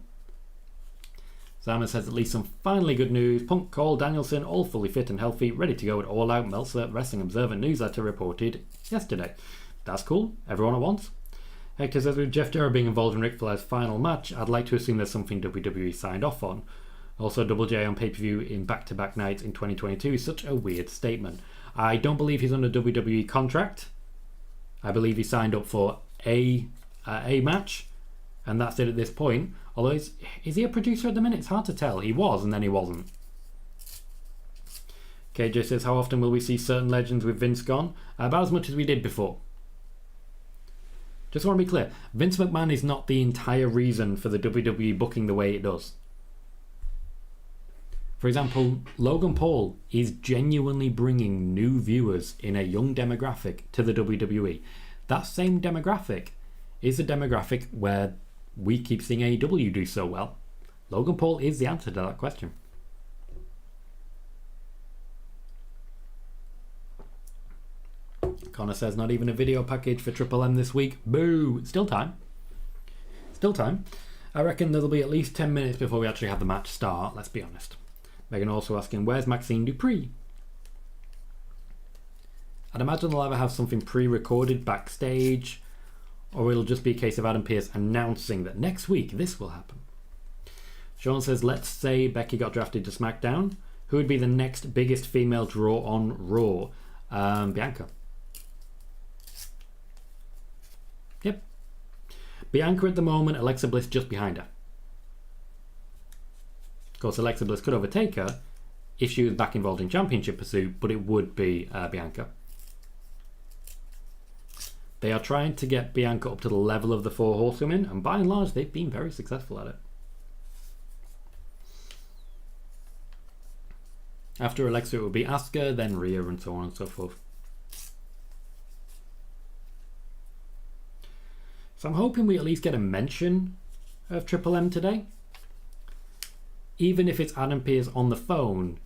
Simon says, at least some finally good news. Punk, Cole, Danielson, all fully fit and healthy, ready to go at All Out. Meltzer Wrestling Observer newsletter reported yesterday. That's cool. Everyone at once. Hector says, with Jeff Jarrett being involved in Ric Flair's final match, I'd like to assume there's something WWE signed off on. Also, Double J on pay-per-view in back-to-back nights in 2022 is such a weird statement. I don't believe he's under WWE contract. I believe he signed up for a match, and that's it at this point. Although, is he a producer at the minute? It's hard to tell. He was, and then he wasn't. KJ says, how often will we see certain legends with Vince gone? About as much as we did before. Just want to be clear, Vince McMahon is not the entire reason for the WWE booking the way it does. For example, Logan Paul is genuinely bringing new viewers in a young demographic to the WWE. That same demographic is the demographic where we keep seeing AEW do so well. Logan Paul is the answer to that question. Connor says, not even a video package for Triple M this week. Boo! Still time. Still time. I reckon there'll be at least 10 minutes before we actually have the match start, let's be honest. Megan also asking, where's Maxine Dupree? I'd imagine they'll either have something pre-recorded backstage, or it'll just be a case of Adam Pearce announcing that next week this will happen. Sean says, let's say Becky got drafted to SmackDown. Who would be the next biggest female draw on Raw? Bianca. Yep. Bianca at the moment, Alexa Bliss just behind her. Of course, Alexa Bliss could overtake her if she was back involved in championship pursuit, but it would be Bianca. They are trying to get Bianca up to the level of the four horsewomen, and by and large, they've been very successful at it. After Alexa, it would be Asuka, then Rhea, and so on and so forth. So I'm hoping we at least get a mention of Triple M today. Even if it's Adam Pearce on the phone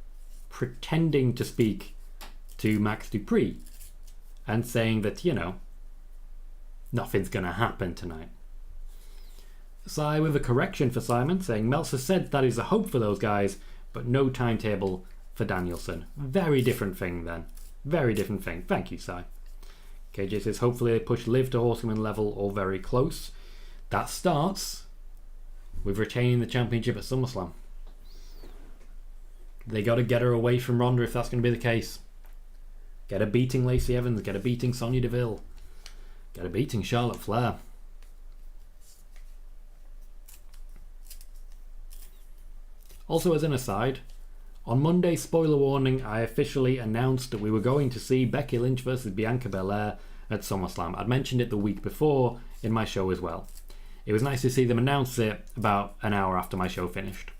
pretending to speak to Max Dupree and saying that, you know, nothing's going to happen tonight. Sai with a correction for Simon, saying Meltzer said that is a hope for those guys, but no timetable for Danielson. Very different thing then. Very different thing. Thank you, Sai. KJ says hopefully they push Liv to Horsewoman level or very close. That starts with retaining the championship at SummerSlam. They got to get her away from Ronda if that's going to be the case. Get her beating Lacey Evans, get her beating Sonya Deville, get her beating Charlotte Flair. Also, as an aside, on Monday, spoiler warning, I officially announced that we were going to see Becky Lynch versus Bianca Belair at SummerSlam. I'd mentioned it the week before in my show as well. It was nice to see them announce it about an hour after my show finished.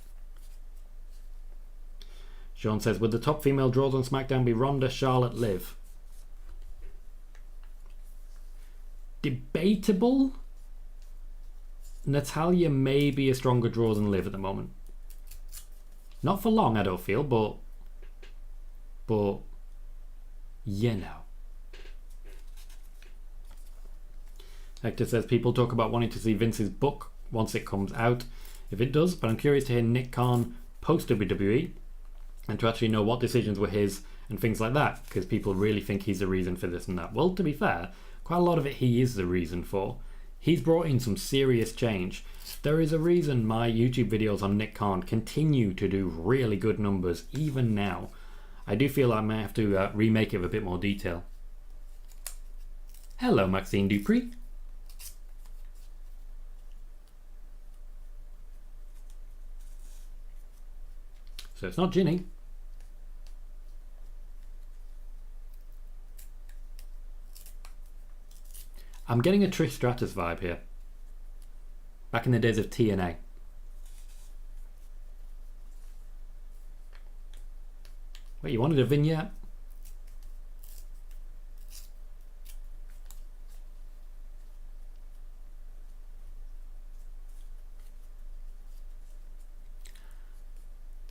Sean says, would the top female draws on SmackDown be Ronda, Charlotte, Liv? Debatable. Natalya may be a stronger draw than Liv at the moment. Not for long, I don't feel, but you know. Hector says people talk about wanting to see Vince's book once it comes out. If it does, but I'm curious to hear Nick Khan post WWE and to actually know what decisions were his and things like that, because people really think he's the reason for this and that. Well, to be fair, quite a lot of it he is the reason for. He's brought in some serious change. There is a reason my YouTube videos on Nick Khan continue to do really good numbers even now. I do feel I may have to remake it with a bit more detail. Hello, Maxine Dupree. So it's not Ginny. I'm getting a Trish Stratus vibe here. Back in the days of TNA. Wait, you wanted a vignette?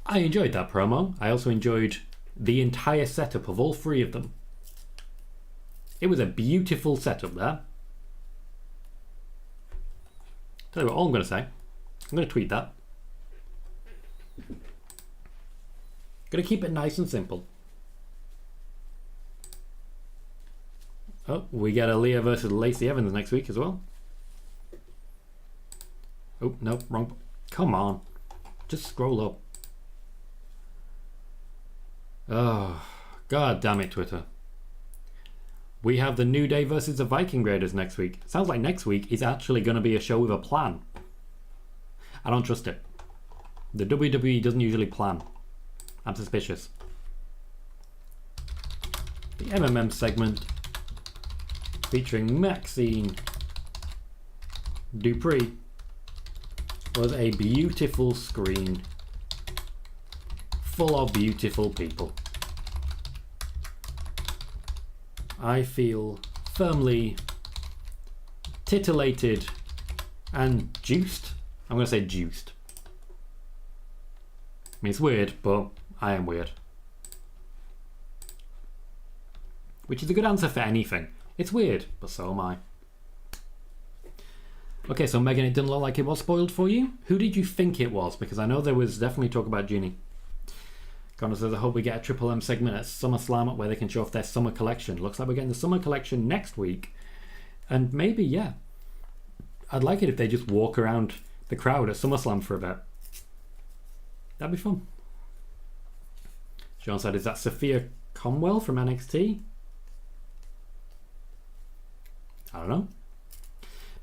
I enjoyed that promo. I also enjoyed the entire setup of all three of them. It was a beautiful setup there. Tell you what, all I'm going to say, I'm going to tweet that. Going to keep it nice and simple. Oh, we get Aaliyah versus Lacey Evans next week as well. Oh, no, wrong. Come on. Just scroll up. Oh, god damn it, Twitter. We have the New Day versus the Viking Raiders next week. Sounds like next week is actually going to be a show with a plan. I don't trust it. The WWE doesn't usually plan. I'm suspicious. The MMM segment featuring Maxine Dupree was a beautiful screen full of beautiful people. I feel firmly titillated and juiced. I'm going to say juiced. I mean, it's weird, but I am weird. Which is a good answer for anything. It's weird, but so am I. Okay, so Megan, it didn't look like it was spoiled for you. Who did you think it was? Because I know there was definitely talk about Ginny. Connor says, I hope we get a Triple M segment at SummerSlam where they can show off their summer collection. Looks like we're getting the summer collection next week. And maybe, yeah. I'd like it if they just walk around the crowd at SummerSlam for a bit. That'd be fun. Sean said, is that Sophia Cromwell from NXT? I don't know.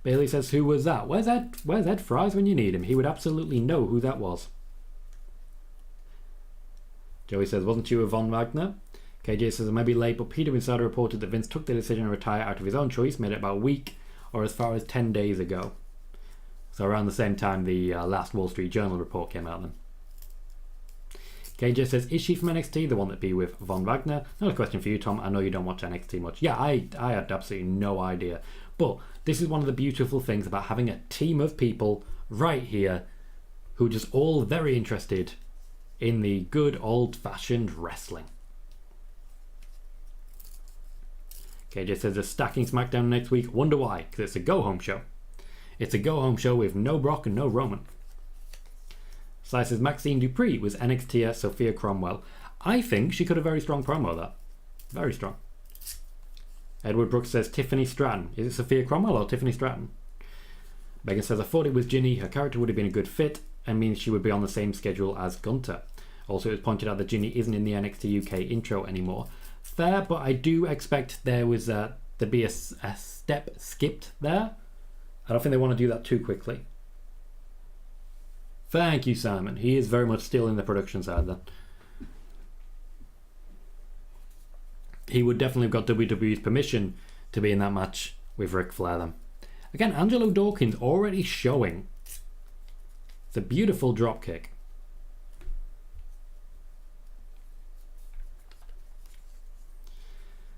Bailey says, who was that? Where's Ed Fries when you need him? He would absolutely know who that was. Joey says, wasn't you a Von Wagner? KJ says, I may be late, but Peter Insider reported that Vince took the decision to retire out of his own choice, made it about a week or as far as 10 days ago. So around the same time the last Wall Street Journal report came out then. KJ says, is she from NXT, the one that be with Von Wagner? Another question for you, Tom. I know you don't watch NXT much. Yeah, I had absolutely no idea. But this is one of the beautiful things about having a team of people right here who are just all very interested in the good old-fashioned wrestling. KJ says, they're stacking SmackDown next week. Wonder why? Because it's a go-home show. It's a go-home show with no Brock and no Roman. Sly says, Maxine Dupree was NXT Sophia Cromwell. I think she could have very strong promo that. Very strong. Edward Brooks says, Tiffany Stratton. Is it Sophia Cromwell or Tiffany Stratton? Megan says, I thought it was Ginny. Her character would have been a good fit and means she would be on the same schedule as Gunter. Also, it was pointed out that Ginny isn't in the NXT UK intro anymore. Fair, but I do expect there was there'd be a step skipped there. I don't think they want to do that too quickly. Thank you, Simon. He is very much still in the production side then. He would definitely have got WWE's permission to be in that match with Ric Flair then. Again, Angelo Dawkins already showing. It's a beautiful dropkick.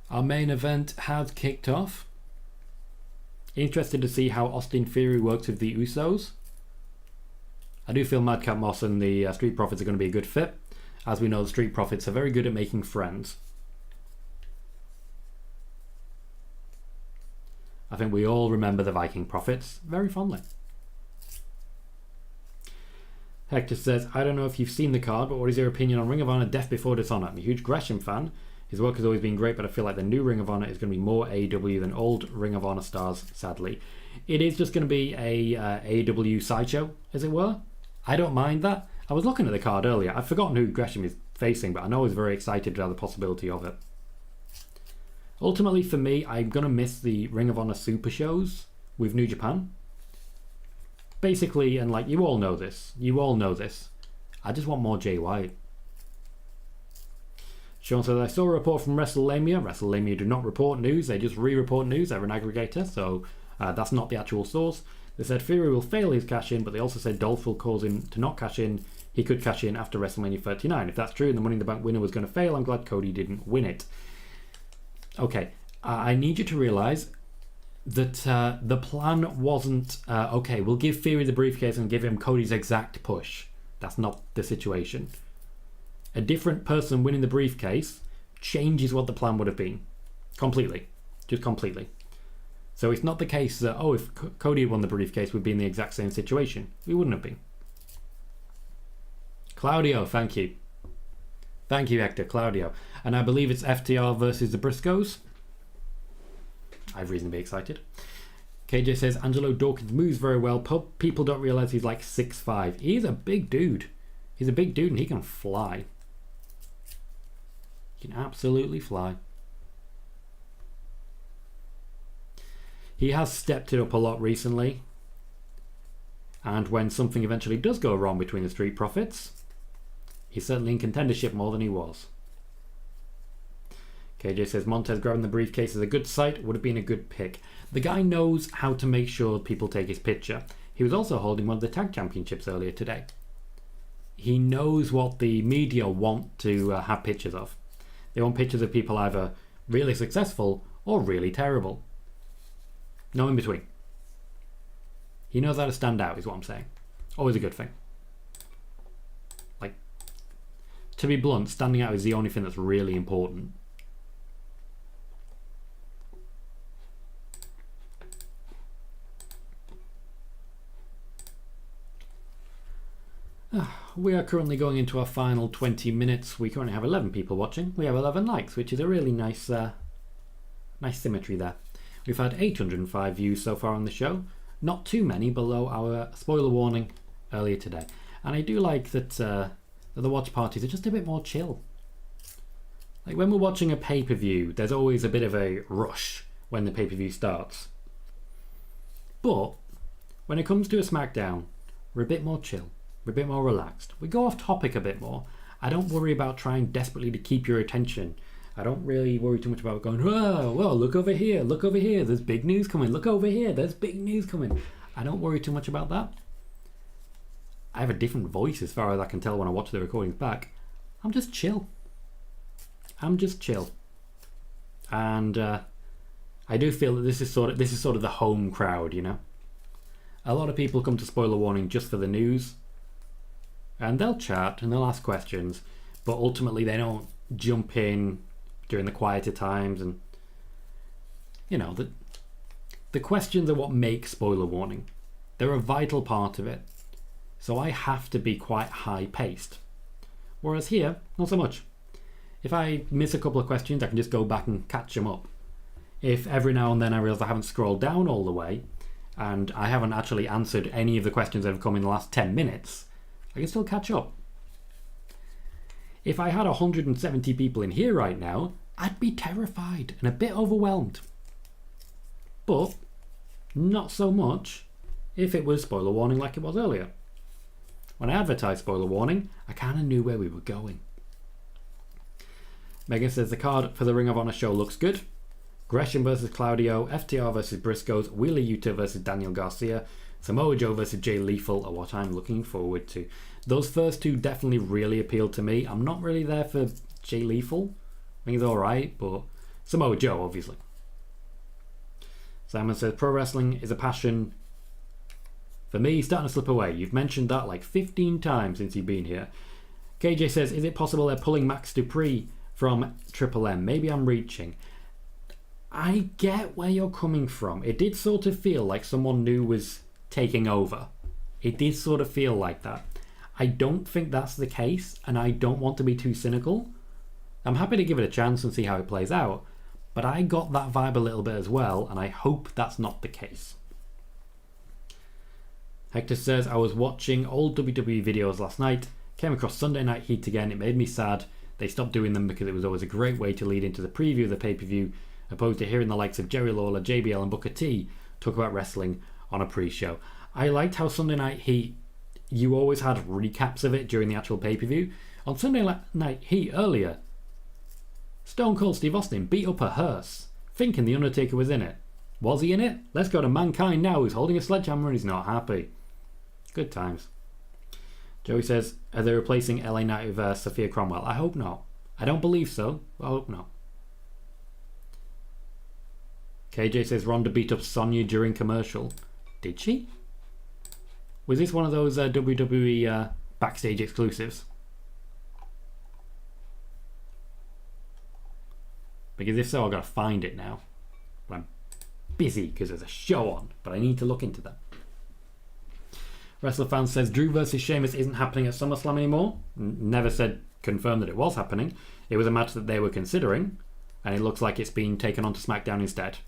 Our main event has kicked off. Interested to see how Austin Theory works with the Usos. I do feel Madcap Moss and the Street Profits are going to be a good fit. As we know, the Street Profits are very good at making friends. I think we all remember the Viking Profits very fondly. Hector says, I don't know if you've seen the card, but what is your opinion on Ring of Honor Death Before Dishonor? I'm a huge Gresham fan. His work has always been great, but I feel like the new Ring of Honor is going to be more AEW than old Ring of Honor stars, sadly. It is just going to be a AEW sideshow, as it were. I don't mind that. I was looking at the card earlier. I've forgotten who Gresham is facing, but I know I was very excited to have the possibility of it. Ultimately, for me, I'm going to miss the Ring of Honor Super shows with New Japan. Basically, and like, you all know this. I just want more Jay White. Sean says, I saw a report from WrestleMania. WrestleMania do not report news. They just re-report news. They're an aggregator, so that's not the actual source. They said Fury will fail his cash-in, but they also said Dolph will cause him to not cash in. He could cash in after WrestleMania 39. If that's true and the Money in the Bank winner was going to fail, I'm glad Cody didn't win it. Okay, I need you to realise that the plan wasn't, okay, we'll give Fury the briefcase and give him Cody's exact push. That's not the situation. A different person winning the briefcase changes what the plan would have been. Completely. Just completely. So it's not the case that, oh, if Cody had won the briefcase, we'd be in the exact same situation. We wouldn't have been. Claudio, thank you. Thank you, Hector. Claudio. And I believe it's FTR versus the Briscoes. I have reason to be excited. KJ says, Angelo Dawkins moves very well. People don't realise he's like 6'5". He's a big dude. He's a big dude and he can fly. He can absolutely fly. He has stepped it up a lot recently. And when something eventually does go wrong between the Street Profits, he's certainly in contendership more than he was. KJ says, Montez grabbing the briefcase is a good sight. Would have been a good pick. The guy knows how to make sure people take his picture. He was also holding one of the tag championships earlier today. He knows what the media want to have pictures of. They want pictures of people either really successful or really terrible. No in between. He knows how to stand out, is what I'm saying. Always a good thing. Like, to be blunt, standing out is the only thing that's really important. We are currently going into our final 20 minutes. We currently have 11 people watching. We have 11 likes, which is a really nice symmetry there. We've had 805 views so far on the show. Not too many below our spoiler warning earlier today. And I do like that the watch parties are just a bit more chill. Like when we're watching a pay-per-view, there's always a bit of a rush when the pay-per-view starts. But when it comes to a SmackDown, we're a bit more chill. We're a bit more relaxed. We go off topic a bit more. I don't worry about trying desperately to keep your attention. I don't really worry too much about going, whoa, look over here, there's big news coming, look over here, there's big news coming. I don't worry too much about that. I have a different voice as far as I can tell when I watch the recordings back. I'm just chill. And I do feel that this is sort of the home crowd, you know. A lot of people come to Spoiler Warning just for the news. And they'll chat and they'll ask questions, but ultimately they don't jump in during the quieter times. And you know, the questions are what make Spoiler Warning. They're a vital part of it. So I have to be quite high paced. Whereas here, not so much. If I miss a couple of questions, I can just go back and catch them up. If every now and then I realise I haven't scrolled down all the way and I haven't actually answered any of the questions that have come in the last 10 minutes, I can still catch up. If I had 170 people in here right now, I'd be terrified and a bit overwhelmed. But not so much if it was Spoiler Warning like it was earlier. When I advertised Spoiler Warning, I kind of knew where we were going. Megan says the card for the Ring of Honor show looks good. Gresham versus Claudio, FTR versus Briscoes, Wheeler Yuta versus Daniel Garcia, Samoa Joe versus Jay Lethal are what I'm looking forward to. Those first two definitely really appeal to me. I'm not really there for Jay Lethal. I think he's alright, but Samoa Joe, obviously. Simon says, pro wrestling is a passion. For me, starting to slip away. You've mentioned that like 15 times since you've been here. KJ says, is it possible they're pulling Max Dupree from Triple M? Maybe I'm reaching. I get where you're coming from. It did sort of feel like someone new was taking over. It did sort of feel like that. I don't think that's the case, and I don't want to be too cynical. I'm happy to give it a chance and see how it plays out, but I got that vibe a little bit as well, and I hope that's not the case. Hector says, I was watching old WWE videos last night, came across Sunday Night Heat again, it made me sad. They stopped doing them because it was always a great way to lead into the preview of the pay-per-view, opposed to hearing the likes of Jerry Lawler, JBL and Booker T talk about wrestling on a pre-show. I liked how Sunday Night Heat, you always had recaps of it during the actual pay-per-view. On Sunday Night Heat earlier, Stone Cold Steve Austin beat up a hearse, thinking The Undertaker was in it. Was he in it? Let's go to Mankind now, who's holding a sledgehammer and he's not happy. Good times. Joey says, are they replacing LA Knight with Sophia Cromwell? I hope not. I don't believe so, but I hope not. KJ says Ronda beat up Sonya during commercial. Did she? Was this one of those WWE backstage exclusives? Because if so, I've got to find it now. But I'm busy because there's a show on, but I need to look into that. Wrestler Fan says Drew versus Sheamus isn't happening at SummerSlam anymore. Never said confirmed that it was happening. It was a match that they were considering, and it looks like it's being taken onto SmackDown instead.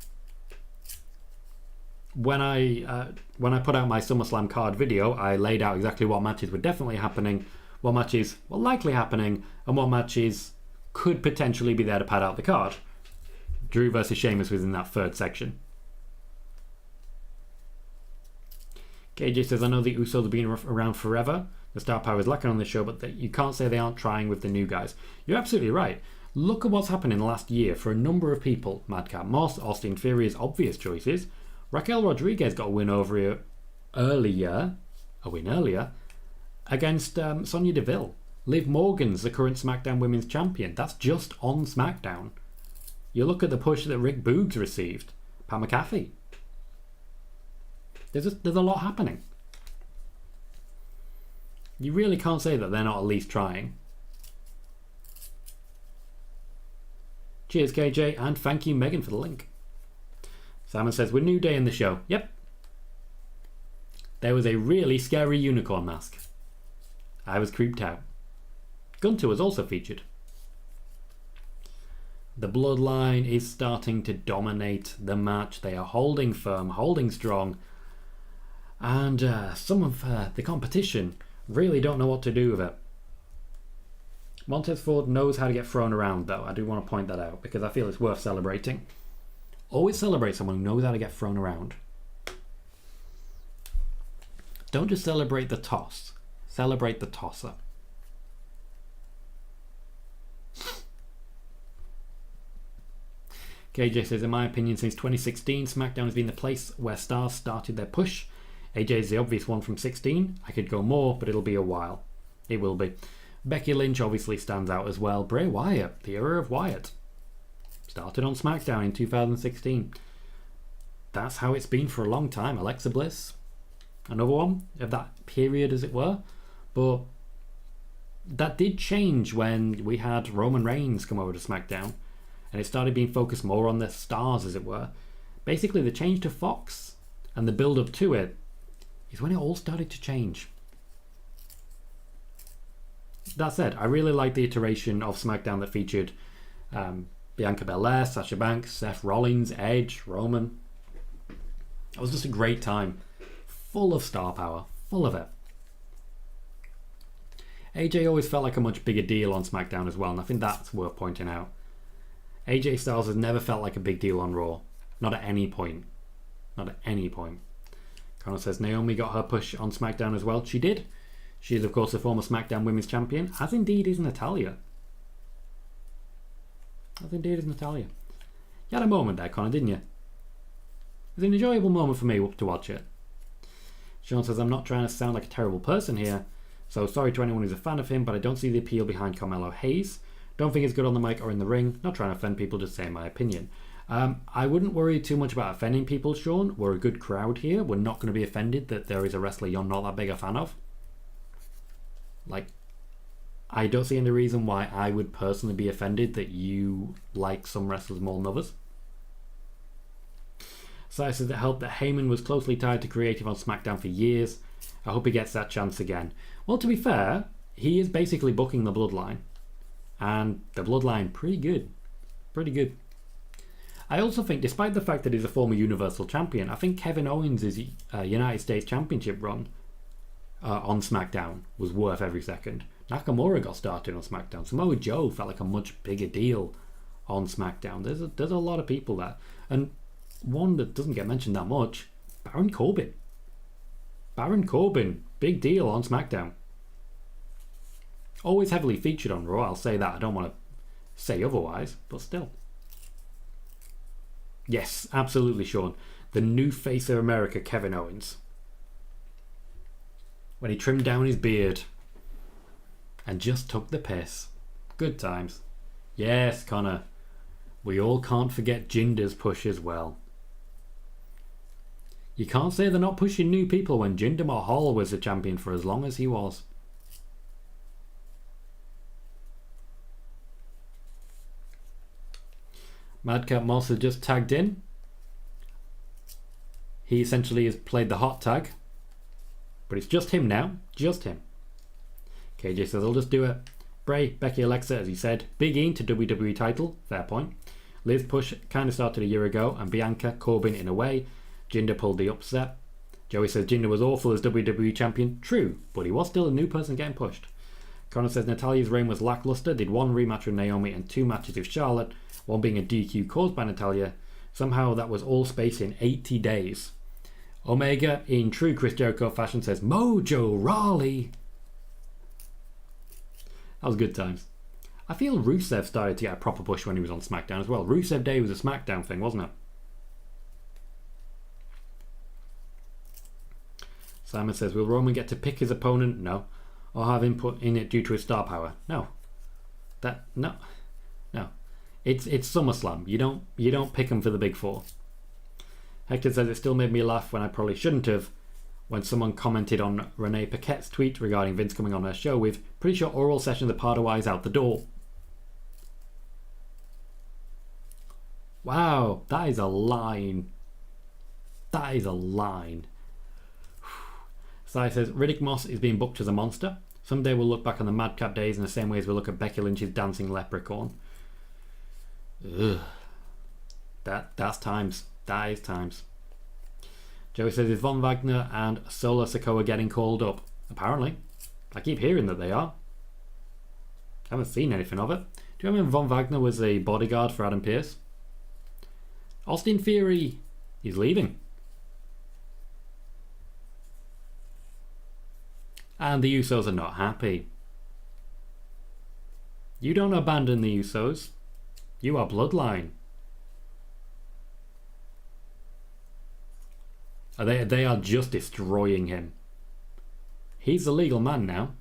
When I put out my SummerSlam card video, I laid out exactly what matches were definitely happening, what matches were likely happening, and what matches could potentially be there to pad out the card. Drew versus Sheamus was in that third section. KJ says, I know the Usos have been around forever. The star power is lacking on this show, but you can't say they aren't trying with the new guys. You're absolutely right. Look at what's happened in the last year for a number of people. Madcap Moss, Austin Theory is obvious choices. Raquel Rodriguez got a win earlier against Sonya Deville. Liv Morgan's the current SmackDown Women's Champion. That's just on SmackDown. You look at the push that Rick Boogs received. Pat McAfee. There's a lot happening. You really can't say that they're not at least trying. Cheers, KJ, and thank you, Megan, for the link. Simon says, we're New Day in the show. Yep. There was a really scary unicorn mask. I was creeped out. Gunter was also featured. The Bloodline is starting to dominate the match. They are holding firm, holding strong. And some of the competition really don't know what to do with it. Montez Ford knows how to get thrown around, though. I do want to point that out because I feel it's worth celebrating. Always celebrate someone who knows how to get thrown around. Don't just celebrate the toss. Celebrate the tosser. KJ says, in my opinion, since 2016, SmackDown has been the place where stars started their push. AJ is the obvious one from 16. I could go more, but it'll be a while. It will be. Becky Lynch obviously stands out as well. Bray Wyatt, the era of Wyatt. Started on SmackDown in 2016. That's how it's been for a long time. Alexa Bliss, another one of that period, as it were. But that did change when we had Roman Reigns come over to SmackDown, and it started being focused more on the stars, as it were. Basically, the change to Fox and the build-up to it is when it all started to change. That said, I really like the iteration of SmackDown that featured Bianca Belair, Sasha Banks, Seth Rollins, Edge, Roman. It was just a great time. Full of star power. Full of it. AJ always felt like a much bigger deal on SmackDown as well, and I think that's worth pointing out. AJ Styles has never felt like a big deal on Raw. Not at any point. Not at any point. Connor says Naomi got her push on SmackDown as well. She did. She is, of course, the former SmackDown Women's Champion, as indeed is Natalya. As indeed is Natalya. You had a moment there, Connor, didn't you? It was an enjoyable moment for me to watch it. Sean says, I'm not trying to sound like a terrible person here, so sorry to anyone who's a fan of him, but I don't see the appeal behind Carmelo Hayes. Don't think he's good on the mic or in the ring. Not trying to offend people, just saying my opinion. I wouldn't worry too much about offending people, Sean. We're a good crowd here. We're not going to be offended that there is a wrestler you're not that big a fan of. Like, I don't see any reason why I would personally be offended that you like some wrestlers more than others. So I said it helped that Heyman was closely tied to creative on SmackDown for years. I hope he gets that chance again. Well, to be fair, he is basically booking the Bloodline. And the Bloodline, pretty good. Pretty good. I also think, despite the fact that he's a former Universal Champion, I think Kevin Owens' United States Championship run on SmackDown was worth every second. Nakamura got started on SmackDown. Samoa Joe felt like a much bigger deal on SmackDown. There's a lot of people there. And one that doesn't get mentioned that much, Baron Corbin. Baron Corbin, big deal on SmackDown. Always heavily featured on Raw, I'll say that. I don't want to say otherwise, but still. Yes, absolutely, Sean. The new face of America, Kevin Owens. When he trimmed down his beard and just took the piss. Good times. Yes, Connor. We all can't forget Jinder's push as well. You can't say they're not pushing new people when Jinder Mahal was the champion for as long as he was. Madcap Moss has just tagged in. He essentially has played the hot tag. But it's just him now. Just him. KJ says, I'll just do it. Bray, Becky, Alexa, as he said. Big E to WWE title. Fair point. Liz push kind of started a year ago. And Bianca, Corbin in a way. Jinder pulled the upset. Joey says Jinder was awful as WWE champion. True, but he was still a new person getting pushed. Connor says Natalia's reign was lackluster. Did one rematch with Naomi and 2 matches with Charlotte. One being a DQ caused by Natalia. Somehow that was all spaced in 80 days. Omega, in true Chris Jericho fashion, says Mojo Rawley. That was good times. I feel Rusev started to get a proper push when he was on SmackDown as well. Rusev Day was a SmackDown thing, wasn't it? Simon says, will Roman get to pick his opponent? No. Or have input in it due to his star power? No. No. It's SummerSlam. You don't pick him for the big four. Hector says it still made me laugh when I probably shouldn't have when someone commented on Renee Paquette's tweet regarding Vince coming on her show with pretty sure oral sessions are part of why he's out the door. Wow, that is a line. That is a line. Sai says Riddick Moss is being booked as a monster. Someday we'll look back on the Madcap days in the same way as we'll look at Becky Lynch's dancing leprechaun. Ugh. That's times. That is times. Joey says, is Von Wagner and Solo Sikoa getting called up? Apparently. I keep hearing that they are. Haven't seen anything of it. Do you remember Von Wagner was a bodyguard for Adam Pearce? Austin Theory is leaving. And the Usos are not happy. You don't abandon the Usos. You are Bloodline. They are just destroying him. He's the legal man now.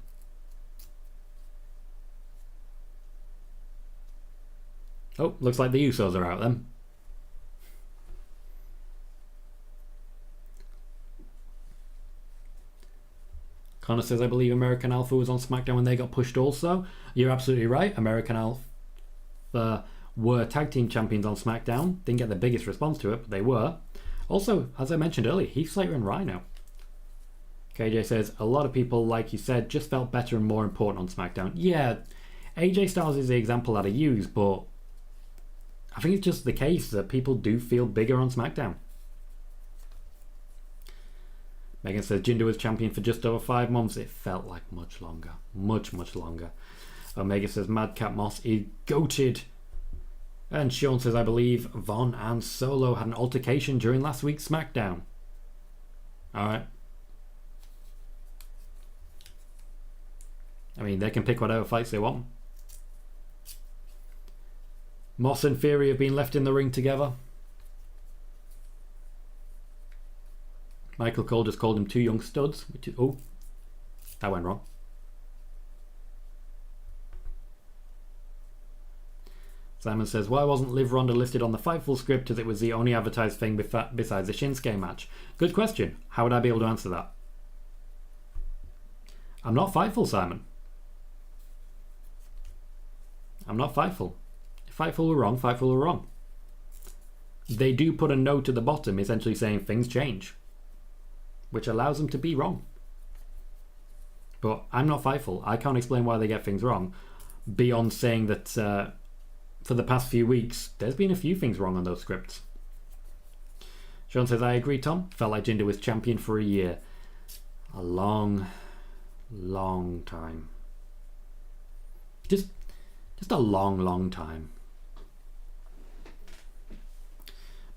Oh, looks like the Usos are out then. Connor says, I believe American Alpha was on SmackDown when they got pushed also. You're absolutely right. American Alpha were tag team champions on SmackDown. Didn't get the biggest response to it, but they were. Also, as I mentioned earlier, Heath Slater and Rhino. KJ says, a lot of people, like you said, just felt better and more important on SmackDown. Yeah, AJ Styles is the example that I use, but I think it's just the case that people do feel bigger on SmackDown. Megan says, Jinder was champion for just over 5 months. It felt like much longer. Much longer. Omega says, Madcap Moss is goated. And Sean says, I believe Von and Solo had an altercation during last week's SmackDown. Alright. I mean, they can pick whatever fights they want. Moss and Fury have been left in the ring together. Michael Cole just called him 2 young studs. Which is, oh, that went wrong. Simon says, why wasn't Liv Ronda listed on the Fightful script as it was the only advertised thing besides the Shinsuke match? Good question. How would I be able to answer that? I'm not Fightful, Simon. I'm not Fightful. If Fightful were wrong, Fightful were wrong. They do put a note at the bottom essentially saying things change, which allows them to be wrong. But I'm not Fightful. I can't explain why they get things wrong beyond saying that for the past few weeks, there's been a few things wrong on those scripts. Sean says, I agree, Tom. Felt like Jinder was champion for a year. A long time. Just a long time.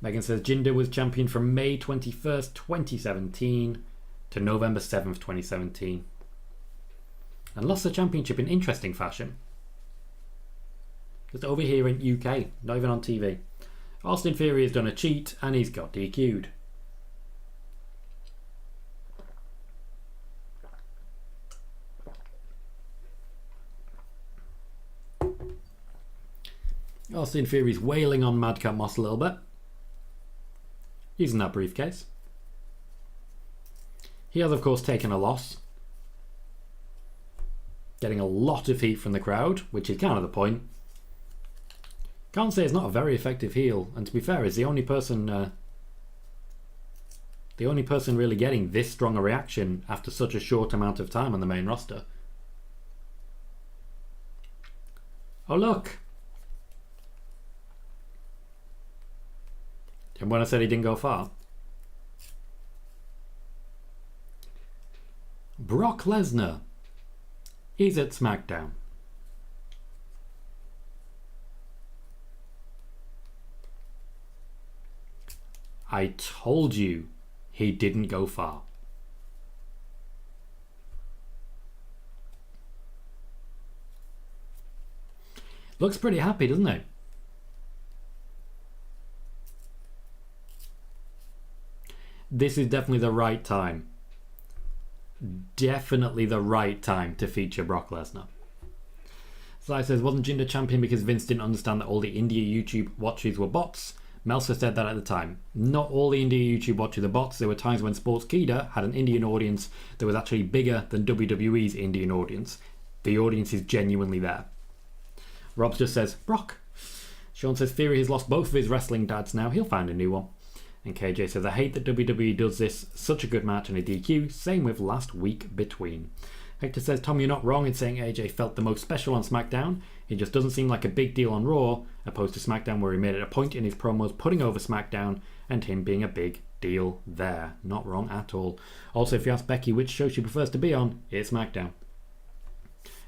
Megan says, Jinder was champion from May 21st, 2017 to November 7th, 2017. And lost the championship in interesting fashion. Just over here in UK, not even on TV. Austin Theory has done a cheat and he's got DQ'd. Austin Theory's wailing on Madcap Moss a little bit. Using that briefcase. He has, of course, taken a loss. Getting a lot of heat from the crowd, which is kind of the point. Can't say it's not a very effective heel, and to be fair, is the only person really getting this strong a reaction after such a short amount of time on the main roster. Oh look! And when I said he didn't go far. Brock Lesnar is at Smackdown. I told you he didn't go far. Looks pretty happy, doesn't it? This is definitely the right time. Definitely the right time to feature Brock Lesnar. Sly says, wasn't Jinder champion because Vince didn't understand that all the India YouTube watchers were bots? Meltzer said that at the time. Not all the India YouTube watchers are bots. There were times when Sportskeeda had an Indian audience that was actually bigger than WWE's Indian audience. The audience is genuinely there. Rob just says, Brock. Sean says, Theory has lost both of his wrestling dads now. He'll find a new one. And KJ says, I hate that WWE does this. Such a good match and a DQ. Same with last week between. Hector says, Tom, you're not wrong in saying AJ felt the most special on SmackDown. It just doesn't seem like a big deal on Raw, opposed to SmackDown where he made it a point in his promos putting over SmackDown and him being a big deal there. Not wrong at all. Also, if you ask Becky which show she prefers to be on, it's SmackDown.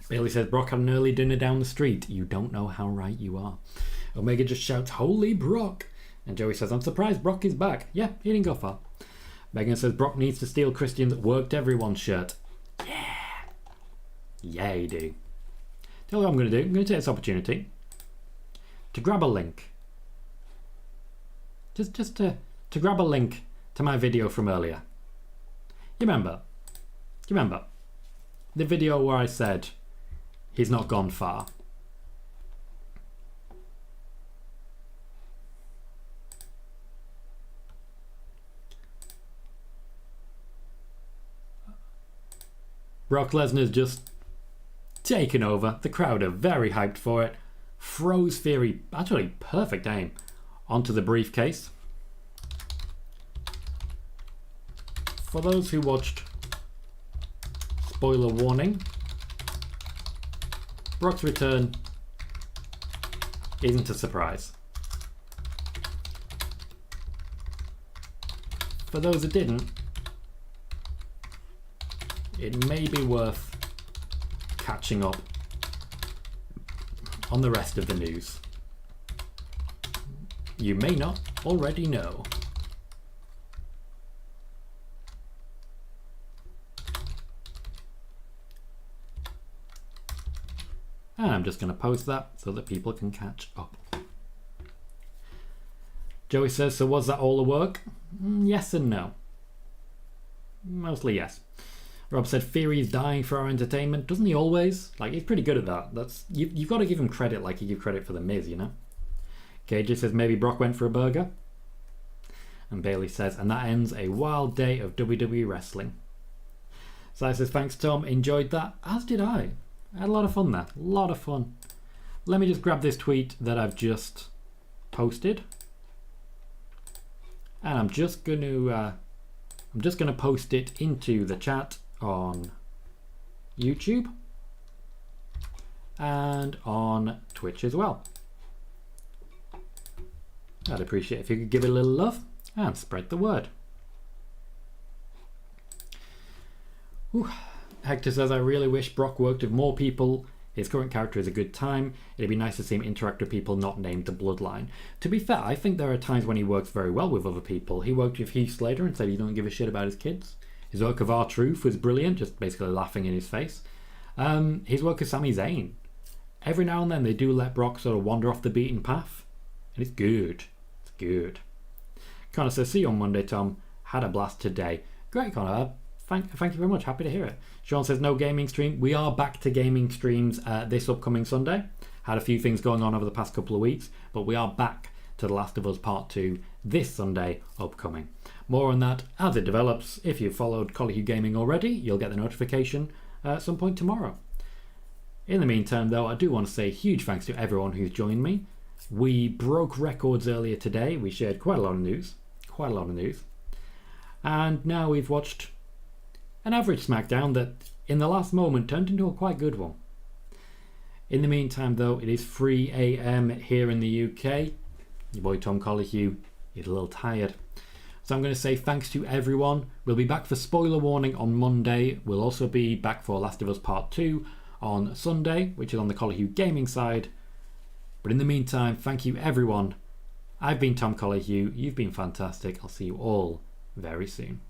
Bailey says, Brock had an early dinner down the street. You don't know how right you are. Omega just shouts, Holy Brock! And Joey says, I'm surprised Brock is back. Yeah, he didn't go far. Megan says, Brock needs to steal Christian's Worked Everyone shirt. Yeah. Yeah, you do. Tell you what I'm going to do. I'm going to take this opportunity to grab a link. Just to grab a link to my video from earlier. You remember the video where I said he's not gone far? Brock Lesnar's just taken over. The crowd are very hyped for it. Throws Theory, actually perfect aim, onto the briefcase. For those who watched, spoiler warning, Brock's return isn't a surprise. For those that didn't, it may be worth catching up on the rest of the news. You may not already know. And I'm just going to post that so that people can catch up. Joey says, so was that all the work? Yes and no. Mostly yes. Rob said, Theory's dying for our entertainment. Doesn't he always? Like, he's pretty good at that. That's you've got to give him credit like you give credit for The Miz, you know? KJ says, maybe Brock went for a burger. And Bailey says, and that ends a wild day of WWE wrestling. Si says, thanks, Tom. Enjoyed that. As did I. I had a lot of fun there. A lot of fun. Let me just grab this tweet that I've just posted. And I'm just going to post it into the chat on YouTube and on Twitch as well. I'd appreciate if you could give it a little love and spread the word. Ooh. Hector says, I really wish Brock worked with more people. His current character is a good time. It'd be nice to see him interact with people not named the Bloodline. To be fair, I think there are times when he works very well with other people. He worked with Heath Slater and said he don't give a shit about his kids. His work with R-Truth was brilliant, just basically laughing in his face. His work with Sami Zayn. Every now and then they do let Brock sort of wander off the beaten path. And it's good. It's good. Connor says, see you on Monday, Tom. Had a blast today. Great, Connor. Thank you very much. Happy to hear it. Sean says, no gaming stream. We are back to gaming streams this upcoming Sunday. Had a few things going on over the past couple of weeks, but we are back to The Last of Us Part 2 this Sunday upcoming. More on that as it develops. If you've followed Colohue Gaming already, you'll get the notification at some point tomorrow. In the meantime, though, I do want to say huge thanks to everyone who's joined me. We broke records earlier today. We shared quite a lot of news. And now we've watched an average SmackDown that in the last moment turned into a quite good one. In the meantime though, it is 3 a.m. here in the UK. Your boy Tom Colohue is a little tired. So I'm going to say thanks to everyone. We'll be back for spoiler warning on Monday. We'll also be back for Last of Us Part 2 on Sunday, which is on the Colohue gaming side. But in the meantime, thank you everyone. I've been Tom Colohue. You've been fantastic. I'll see you all very soon.